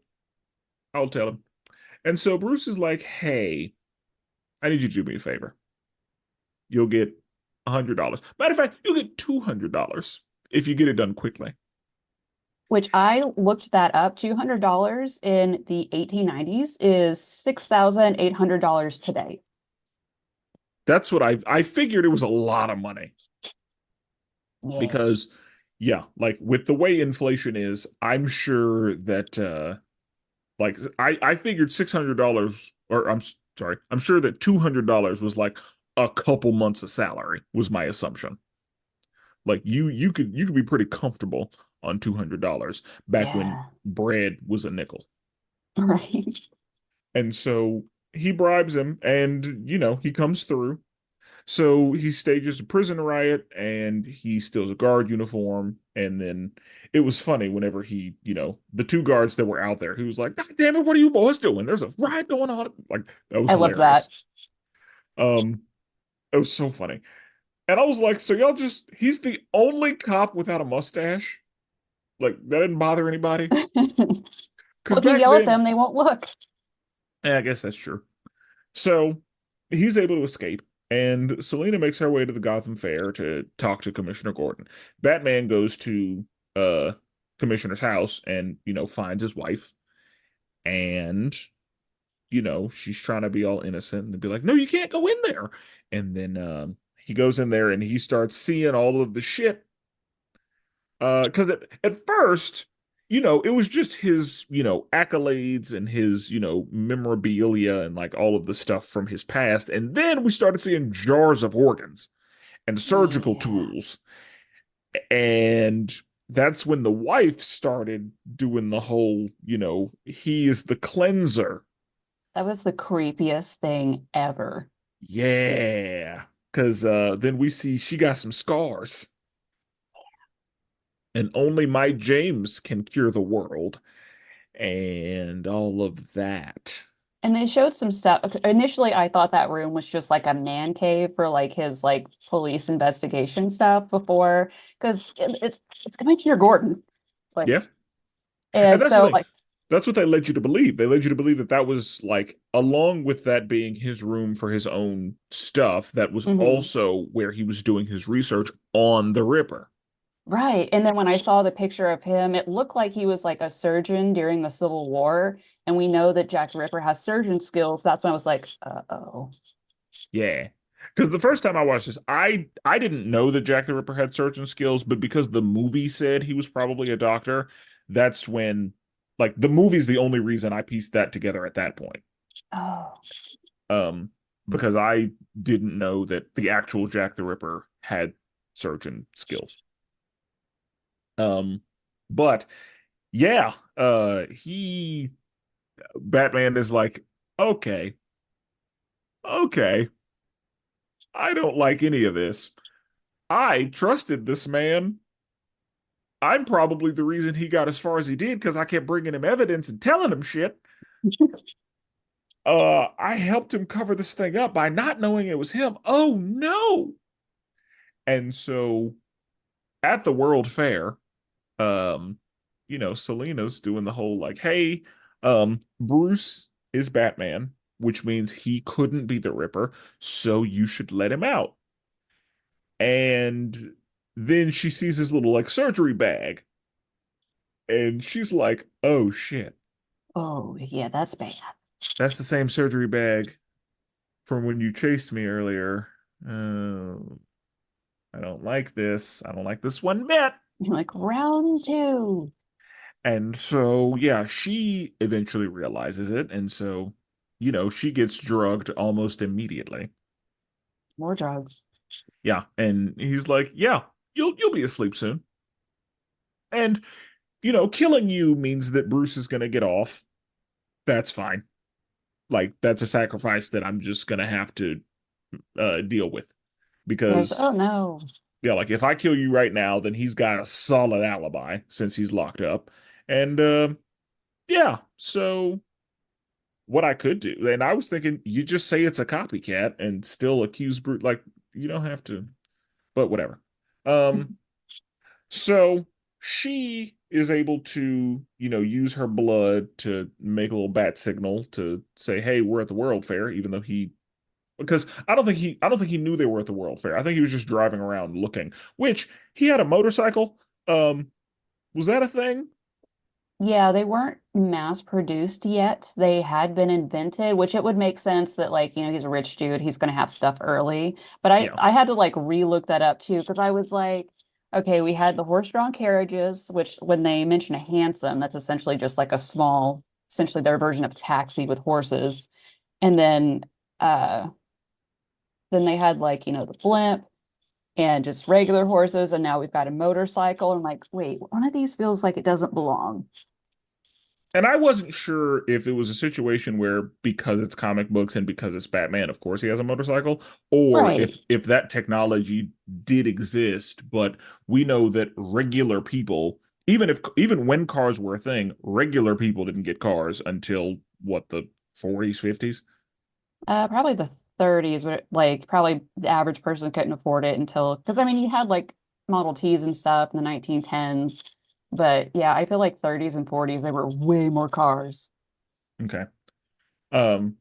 I'll tell him. And so Bruce is like, hey, I need you to do me a favor. You'll get $100. Matter of fact, you'll get $200 if you get it done quickly. Which I looked that up. $200 in the 1890s is $6,800 today. That's what I figured it was a lot of money Yeah. because yeah, like with the way inflation is, I'm sure that like I figured $600 or I'm sorry, I'm sure that $200 was like a couple months of salary was my assumption. Like you could be pretty comfortable on $200 back when Yeah. bread was a nickel. Right. And so he bribes him and he comes through. So he stages a prison riot and he steals a guard uniform. And then it was funny whenever the two guards that were out there, he was like, God damn it, what are you boys doing? There's a riot going on. Like, that was I loved that. hilarious. Um, it was so funny. And I was like, so y'all he's the only cop without a mustache? Like, that didn't bother anybody? Well, Because if you back yell at then, them, they won't look. I guess that's true. So he's able to escape, and Selena makes her way to the Gotham Fair to talk to Commissioner Gordon. Batman goes to uh Commissioner's house and finds his wife, and she's trying to be all innocent and be like, no, you can't go in there. And then he goes in there and he starts seeing all of the shit. Because at first, it was just his, accolades and his, memorabilia and like all of the stuff from his past. And then we started seeing jars of organs and surgical Yeah. tools. And that's when the wife started doing the whole, he is the cleanser. That was the creepiest thing ever. Yeah. because then we see she got some scars, and only my James can cure the world, and all of that. And they showed some stuff. Initially, I thought that room was just like a man cave for like his like police investigation stuff before, because it's Commissioner Gordon, like, Yeah, and and that's the so thing. like, That's what they led you to believe. They led you to believe that that was like, along with that being his room for his own stuff, that was mhm. also where he was doing his research on the Ripper. Right. And then when I saw the picture of him, it looked like he was like a surgeon during the Civil War, and we know that Jack the Ripper has surgeon skills. That's when I was like, uh-oh. Yeah. Because the first time I watched this, I didn't know that Jack the Ripper had surgeon skills, but because the movie said he was probably a doctor, that's when, like, the movie's the only reason I pieced that together at that point. Oh, Um, because I didn't know that the actual Jack the Ripper had surgeon skills. Um, but yeah, Batman is like, okay, okay, I don't like any of this. I trusted this man. I'm probably the reason he got as far as he did because I kept bringing him evidence and telling him shit. I helped him cover this thing up by not knowing it was him. Oh no. And so at the World Fair, um, Selena's doing the whole like, hey, Bruce is Batman, which means he couldn't be the Ripper, so you should let him out. And then she sees his little like surgery bag, and she's like, oh shit, oh, yeah, that's bad. that's the same surgery bag from when you chased me earlier. Oh, I don't like this. I don't like this one bit. You're like round two, And so, yeah, she eventually realizes it. And so, she gets drugged almost immediately. more drugs. Yeah. And he's like, yeah, you'll be asleep soon. And, killing you means that Bruce is going to get off. That's fine. Like, that's a sacrifice that I'm just going to have to deal with Yes. because, Oh no. yeah, like if I kill you right now, then he's got a solid alibi since he's locked up. And, yeah, so what I could do, and I was thinking, you just say it's a copycat and still accuse Brute. Like, you don't have to, but whatever. Um, so she is able to, use her blood to make a little bat signal to say, hey, we're at the World Fair, even though because I don't think he knew they were at the World Fair. I think he was just driving around looking, which he had a motorcycle. Was that a thing? Yeah, they weren't mass produced yet. They had been invented, which it would make sense that like, he's a rich dude, he's going to have stuff early. But I Yeah. I had to like re-look that up too because I was like, okay, we had the horse-drawn carriages, which when they mention a hansom, that's essentially just like a small, essentially their version of taxi with horses. And uh then they had like, the blimp and just regular horses, and now we've got a motorcycle. And like, wait, one of these feels like it doesn't belong. And I wasn't sure if it was a situation where because it's comic books and because it's Batman, of course he has a motorcycle, or Right. if that technology did exist, but we know that regular people, even when cars were a thing, regular people didn't get cars until what, the 40s, 50s? Probably the 30s, but like probably the average person couldn't afford it until because I mean you had like Model Ts and stuff in the 1910s, but yeah, I feel like 30s and 40s there were way more cars. Okay. Um,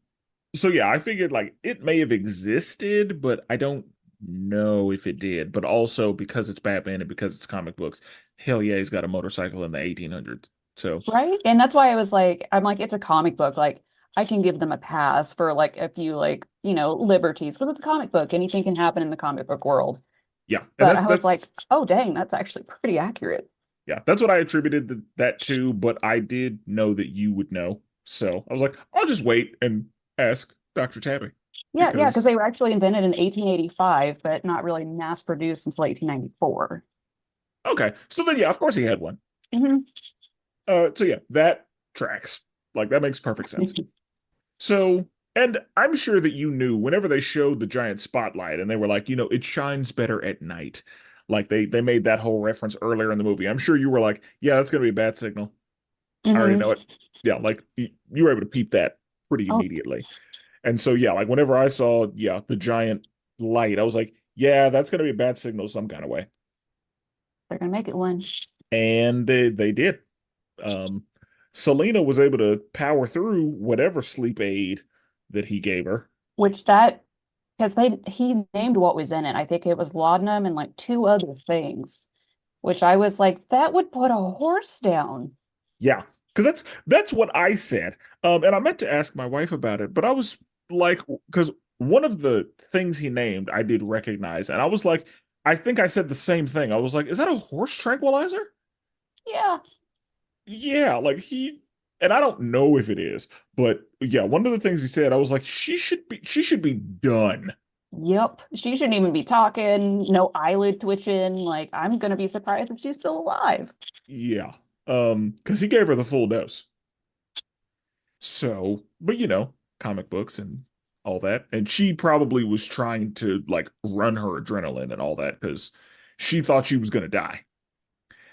so yeah, I figured like it may have existed, but I don't know if it did. But also because it's Batman and because it's comic books, hell yeah, he's got a motorcycle in the 1800s. So Right? And that's why I was like, I'm like, it's a comic book. Like I can give them a pass for like a few like, liberties because it's a comic book. Anything can happen in the comic book world. yeah, and But that's I was like, that's oh dang, that's actually pretty accurate. yeah, that's what I attributed that to. But I did know that you would know, so I was like, I'll just wait and ask Dr. Tabby Yeah, yeah, because because they were actually invented in 1885, but not really mass produced until 1894. okay, so then yeah, of course he had one. Mhm. So yeah, that tracks. Like that makes perfect sense. So And I'm sure that you knew whenever they showed the giant spotlight and they were like, it shines better at night. Like they made that whole reference earlier in the movie. I'm sure you were like, yeah, that's gonna be a bad signal. I already Hmm. know it. Yeah, like you were able to peep that pretty Oh, immediately. And so yeah, like whenever I saw the giant light, I was like, yeah, that's gonna be a bad signal some kind of way. they're gonna make it one. And they did. Um, Selena was able to power through whatever sleep aid that he gave her. Which that because they he named what was in it. I think it was laudanum and like two other things, which I was like, that would put a horse down. Yeah, because that's what I said. And I meant to ask my wife about it, but I was like, because one of the things he named I did recognize, and I was like, I think I said the same thing. I was like, is that a horse tranquilizer? Yeah. Yeah, like and I don't know if it is, but yeah, one of the things he said, I was like, she should be done. Yep. She shouldn't even be talking, no eyelid twitching. Like, I'm gonna be surprised if she's still alive. Yeah. Because he gave her the full dose. So, but comic books and all that. And she probably was trying to like run her adrenaline and all that because she thought she was gonna die.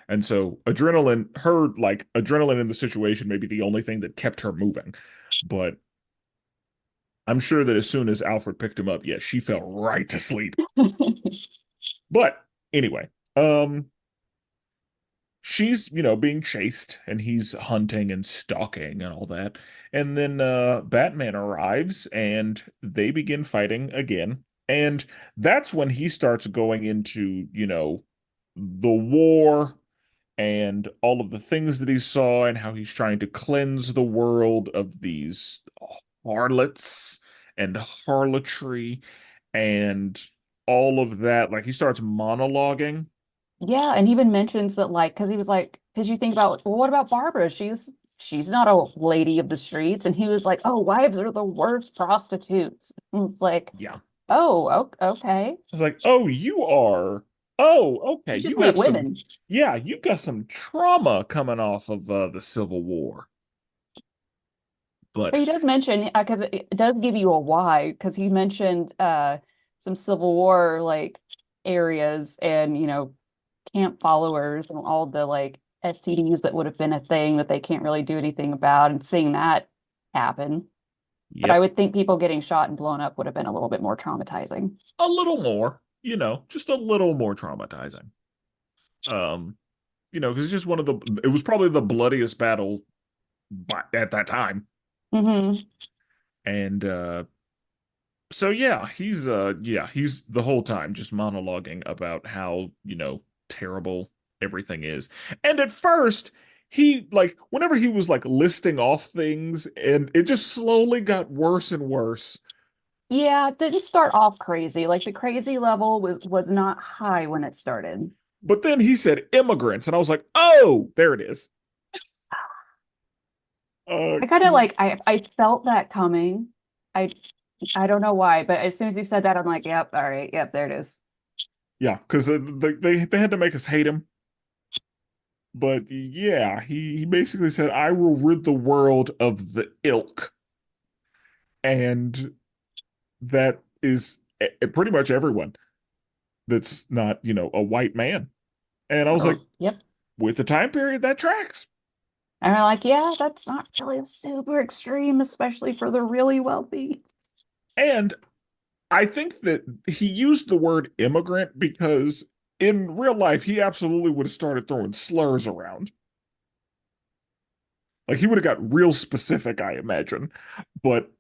And so her like adrenaline in the situation may be the only thing that kept her moving. But I'm sure that as soon as Alfred picked him up, yeah, she fell right to sleep. But anyway, she's, being chased and he's hunting and stalking and all that. And then Batman arrives and they begin fighting again. And that's when he starts going into, the war and all of the things that he saw and how he's trying to cleanse the world of these harlots and harlotry and all of that. Like he starts monologuing. Yeah, and even mentions that like because he was like because you think about well, what about Barbara? She's not a lady of the streets, and he was like, oh, wives are the worst prostitutes. And it's like, Yeah. oh, okay. It's like, oh, you are. Oh, okay. You just You hate have some, women. yeah, you've got some trauma coming off of the Civil War. But But he does mention because it does give you a why because he mentioned some Civil War like areas and camp followers and all the like STDs that would have been a thing that they can't really do anything about and seeing that happen. But I yep, would think people getting shot and blown up would have been a little bit more traumatizing. a little more, just a little more traumatizing. Um, because it's just it was probably the bloodiest battle at that time. Hmm. And so he's the whole time just monologuing about how, terrible everything is. And at first, he like whenever he was like listing off things and it just slowly got worse and worse. Yeah, it didn't start off crazy. Like the crazy level was not high when it started. But then he said immigrants and I was like, "Oh, there it is." I kind of 'Cause like I felt that coming. I I don't know why, but as soon as he said that, I'm like, yep, all right, yep, there it is. yeah, cuz they had to make us hate him. But yeah, he basically said, "I will rid the world of the ilk." And that is pretty much everyone that's not, a white man. And I was like, Yep. with the time period, that tracks. And we're like, yeah, that's not really super extreme, especially for the really wealthy. And I think that he used the word immigrant because in real life, he absolutely would have started throwing slurs around. Like he would have got real specific, I imagine. But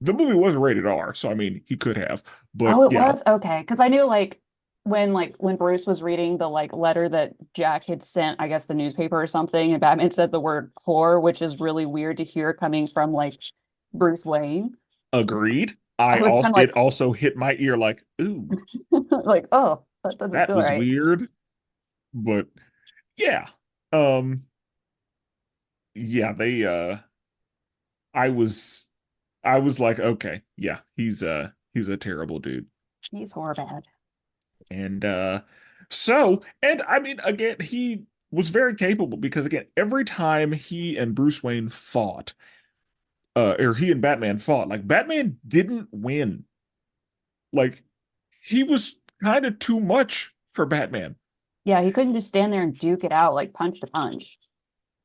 the movie was rated R, so I mean, he could have. But Oh, it yeah, was okay. Because I knew like when Bruce was reading the like letter that Jack had sent, I guess the newspaper or something, and Batman said the word whore, which is really weird to hear coming from like Bruce Wayne. agreed. I was kind of It like also hit my ear like, ooh, like, oh, that doesn't that feel was right. weird. But yeah. Um, yeah, I was I was like, okay, yeah, he's a terrible dude. He's horror bad. And and I mean again, he was very capable because again, every time he and Bruce Wayne fought, or he and Batman fought. Like Batman didn't win. Like he was kind of too much for Batman. Yeah, he couldn't just stand there and duke it out like punch to punch.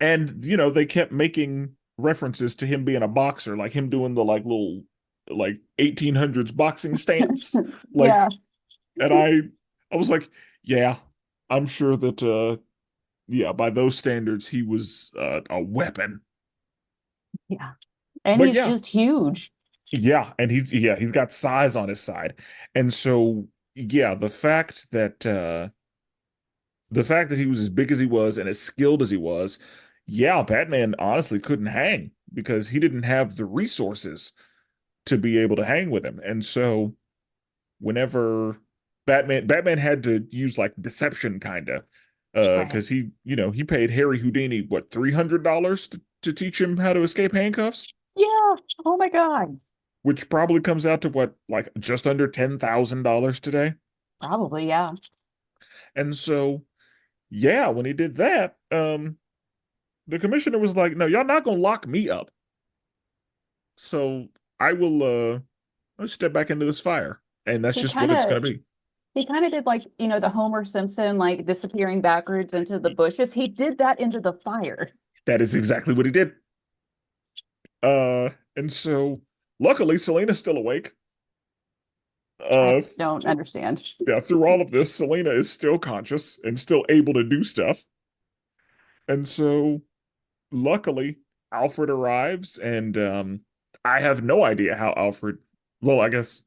And they kept making references to him being a boxer, like him doing the like little like 1800s boxing stance. Yeah, Like, and I was like, yeah, I'm sure that yeah, by those standards he was a weapon. yeah. And But he's yeah, just huge. yeah, and he's got size on his side. And so yeah, the fact that he was as big as he was and as skilled as he was, yeah, Batman honestly couldn't hang because he didn't have the resources to be able to hang with him. And so whenever Batman had to use like deception kind of Right. because he paid Harry Houdini what $300 to teach him how to escape handcuffs, Yeah. Oh my God. which probably comes out to what like just under $10,000 today. Probably, yeah. And so yeah, when he did that, the commissioner was like, "No, y'all not gonna lock me up. So I will I'll step back into this fire." And that's He just what kind it's of gonna be. he kind of did like, the Homer Simpson like disappearing backwards into the bushes. He did that into the fire. That is exactly what he did. And so luckily Selena's still awake. I Uh don't th understand. yeah, through all of this, Selena is still conscious and still able to do stuff. And so luckily Alfred arrives and I have no idea how Alfred, well, I guess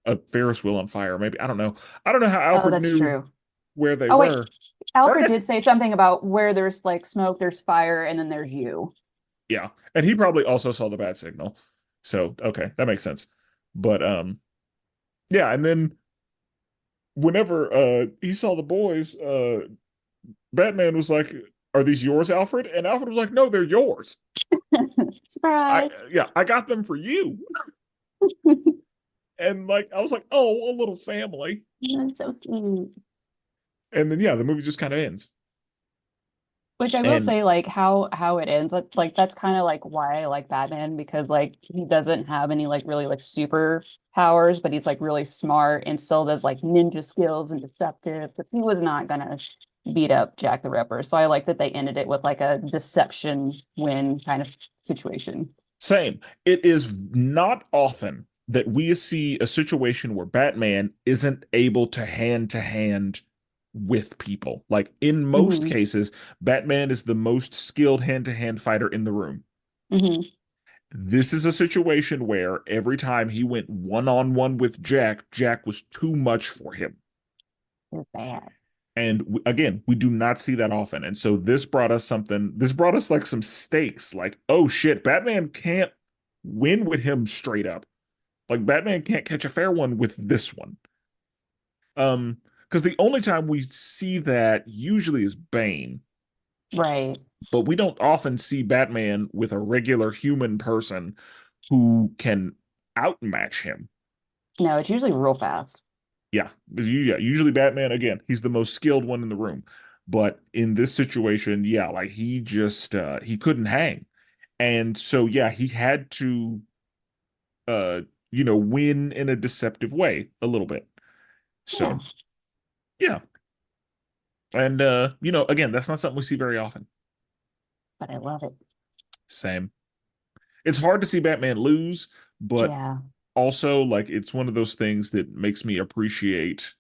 a Ferris wheel on fire, maybe. I don't know. I don't know how Oh, Alfred that's knew true. where they Oh wait, were. Or I Alfred guess, did say something about where there's like smoke, there's fire, and then there's you. yeah. And he probably also saw the bat signal. So, okay, that makes sense. But yeah, and then whenever he saw the boys, Batman was like, "Are these yours, Alfred?" And Alfred was like, "No, they're yours. I Surprise. yeah, I got them for you." And like I was like, "Oh, a little family." That's so cute. And then yeah, the movie just kind of ends. Which I will And say, like how it ends, like that's kind of like why I like Batman because like he doesn't have any like really like super powers, but he's like really smart and still does like ninja skills and deceptive. But he was not gonna beat up Jack the Ripper, so I like that they ended it with like a deception win kind of situation. same. It is not often that we see a situation where Batman isn't able to hand with people. Like in most Hmm. cases, Batman is the most skilled hand to hand fighter in the room. Hmm. This is a situation where every time he went one on one with Jack, Jack was too much for him. It was bad. And again, we do not see that often. And so this brought us something, this brought us like some stakes. Like, oh shit, Batman can't win with him straight up. Like Batman can't catch a fair one with this one. Because the only time we see that usually is Bane, Right. but we don't often see Batman with a regular human person who can outmatch him. No, it's usually real fast. Yeah, usually Batman, again, he's the most skilled one in the room. But in this situation, yeah, like he just he couldn't hang. And so yeah, he had to uh win in a deceptive way a little bit. Yeah, So, yeah. And again, that's not something we see very often. but I love it. Same. It's hard to see Batman lose, but Yeah. also like it's one of those things that makes me appreciate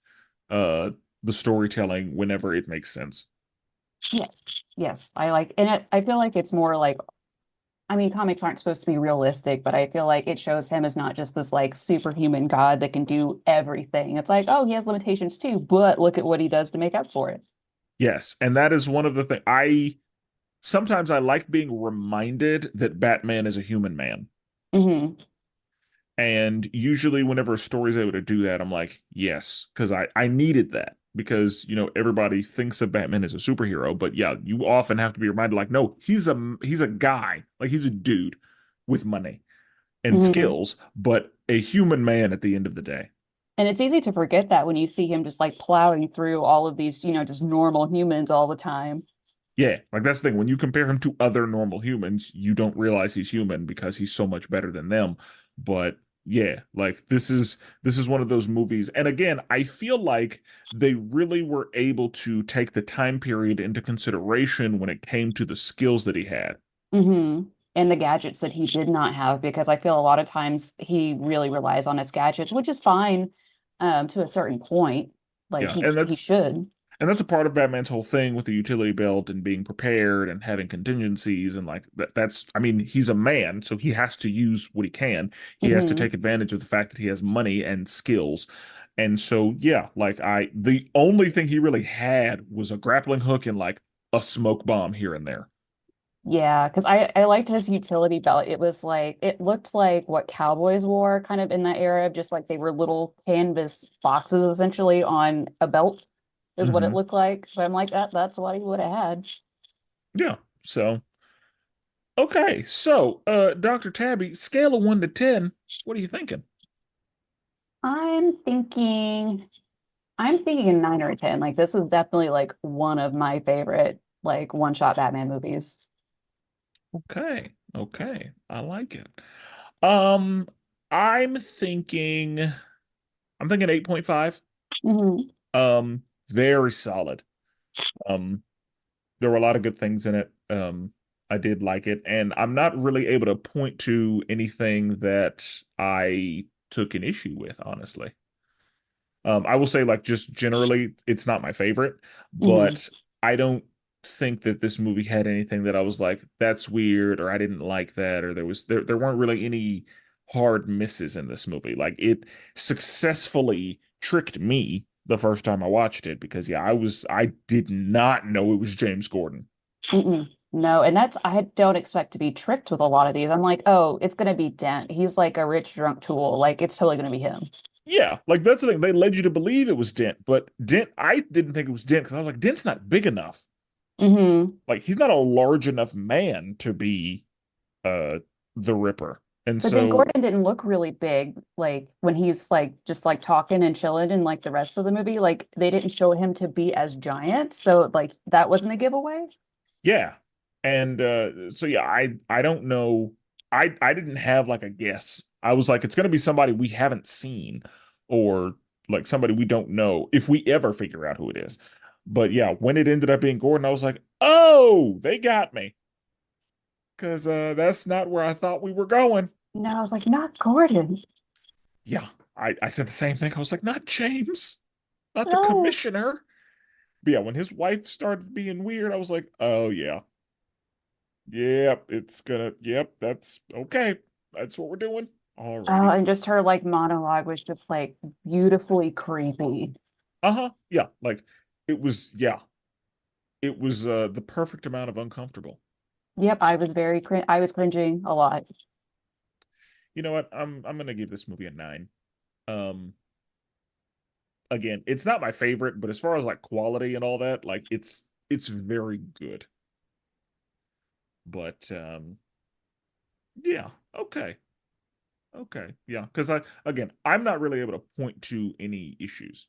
uh the storytelling whenever it makes sense. Yes. Yes. I like, and I feel like it's more like, I mean, comics aren't supposed to be realistic, but I feel like it shows him as not just this like superhuman god that can do everything. It's like, oh, he has limitations too, but look at what he does to make up for it. Yes, and that is one of the things I sometimes I like being reminded that Batman is a human man. Hmm. And usually whenever a story's able to do that, I'm like, yes, because I needed that. Because, everybody thinks of Batman as a superhero, but yeah, you often have to be reminded, like, no, he's a guy, like he's a dude with money and Hmm. skills, but a human man at the end of the day. And it's easy to forget that when you see him just like plowing through all of these, just normal humans all the time. Yeah, like that's the thing. When you compare him to other normal humans, you don't realize he's human because he's so much better than them. But yeah, like this is one of those movies. And again, I feel like they really were able to take the time period into consideration when it came to the skills that he had. Hmm. And the gadgets that he did not have, because I feel a lot of times he really relies on his gadgets, which is fine, to a certain point. Like Yeah, he should. and that's a part of Batman's whole thing with the utility belt and being prepared and having contingencies and like that's I mean, he's a man, so he has to use what he can. He has to Hmm. take advantage of the fact that he has money and skills. And so yeah, like the only thing he really had was a grappling hook and like a smoke bomb here and there. Yeah, because I liked his utility belt. It was like it looked like what cowboys wore kind of in that era, just like they were little canvas boxes essentially on a belt is what it Hmm. looked like. So I'm like that's what he would have had. Yeah. So okay. So Dr. Tabby, scale of 1 to 10, what are you thinking? I'm thinking I'm thinking a 9 or a 10. Like this is definitely like one of my favorite like one-shot Batman movies. Okay. Okay. I like it. Um, I'm thinking I'm thinking 8.5. Hmm. Very solid. Um, there were a lot of good things in it. I did like it, and I'm not really able to point to anything that I took an issue with, honestly. I will say, like, just generally, it's not my favorite, Hmm. but I don't think that this movie had anything that I was like, that's weird, or I didn't like that, or there weren't really any hard misses in this movie. Like it successfully tricked me the first time I watched it because yeah, I did not know it was James Gordon. Mm-mm. No, and that's I don't expect to be tricked with a lot of these. I'm like, oh, it's gonna be Dent. He's like a rich drunk tool. Like it's totally gonna be him. Yeah, like that's the thing. They led you to believe it was Dent, but Dent, I didn't think it was Dent because I was like, Dent's not big enough. Hmm. Like he's not a large enough man to be uh the Ripper. And But then so Gordon didn't look really big, like when he's like just like talking and chilling and like the rest of the movie. Like they didn't show him to be as giant, so like that wasn't a giveaway. yeah. And so yeah, I don't know. I didn't have like a guess. I was like, it's gonna be somebody we haven't seen or like somebody we don't know if we ever figure out who it is. But yeah, when it ended up being Gordon, I was like, oh, they got me. Because that's not where I thought we were going. No, I was like, not Gordon. Yeah, I said the same thing. I was like, not James, not the No. commissioner. But yeah, when his wife started being weird, I was like, oh yeah. Yep, yep, that's okay. That's what we're doing. Oh, Alrighty. and just her like monologue was just like beautifully creepy. Uh-huh. Yeah, like yeah, it was the perfect amount of uncomfortable. Yep, I was cringing a lot. You know what? I'm gonna give this movie a 9. Um again, it's not my favorite, but as far as like quality and all that, like it's very good. But yeah, okay. Okay. Yeah, because I'm not really able to point to any issues.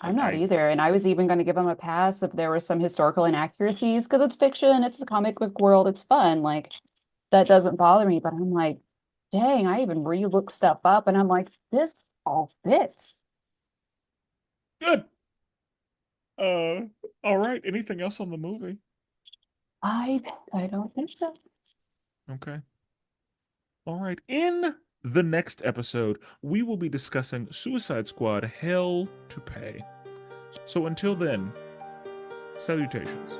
I'm Like not either. And I was even going to give him a pass if there were some historical inaccuracies because it's fiction, it's the comic book world, it's fun. Like that doesn't bother me. But I'm like, dang, I even re-looked stuff up and I'm like, this all fits. good. Uh all right. Anything else on the movie? I I don't think so. Okay. All right. In the next episode, we will be discussing Suicide Squad Hell to Pay. So until then, salutations.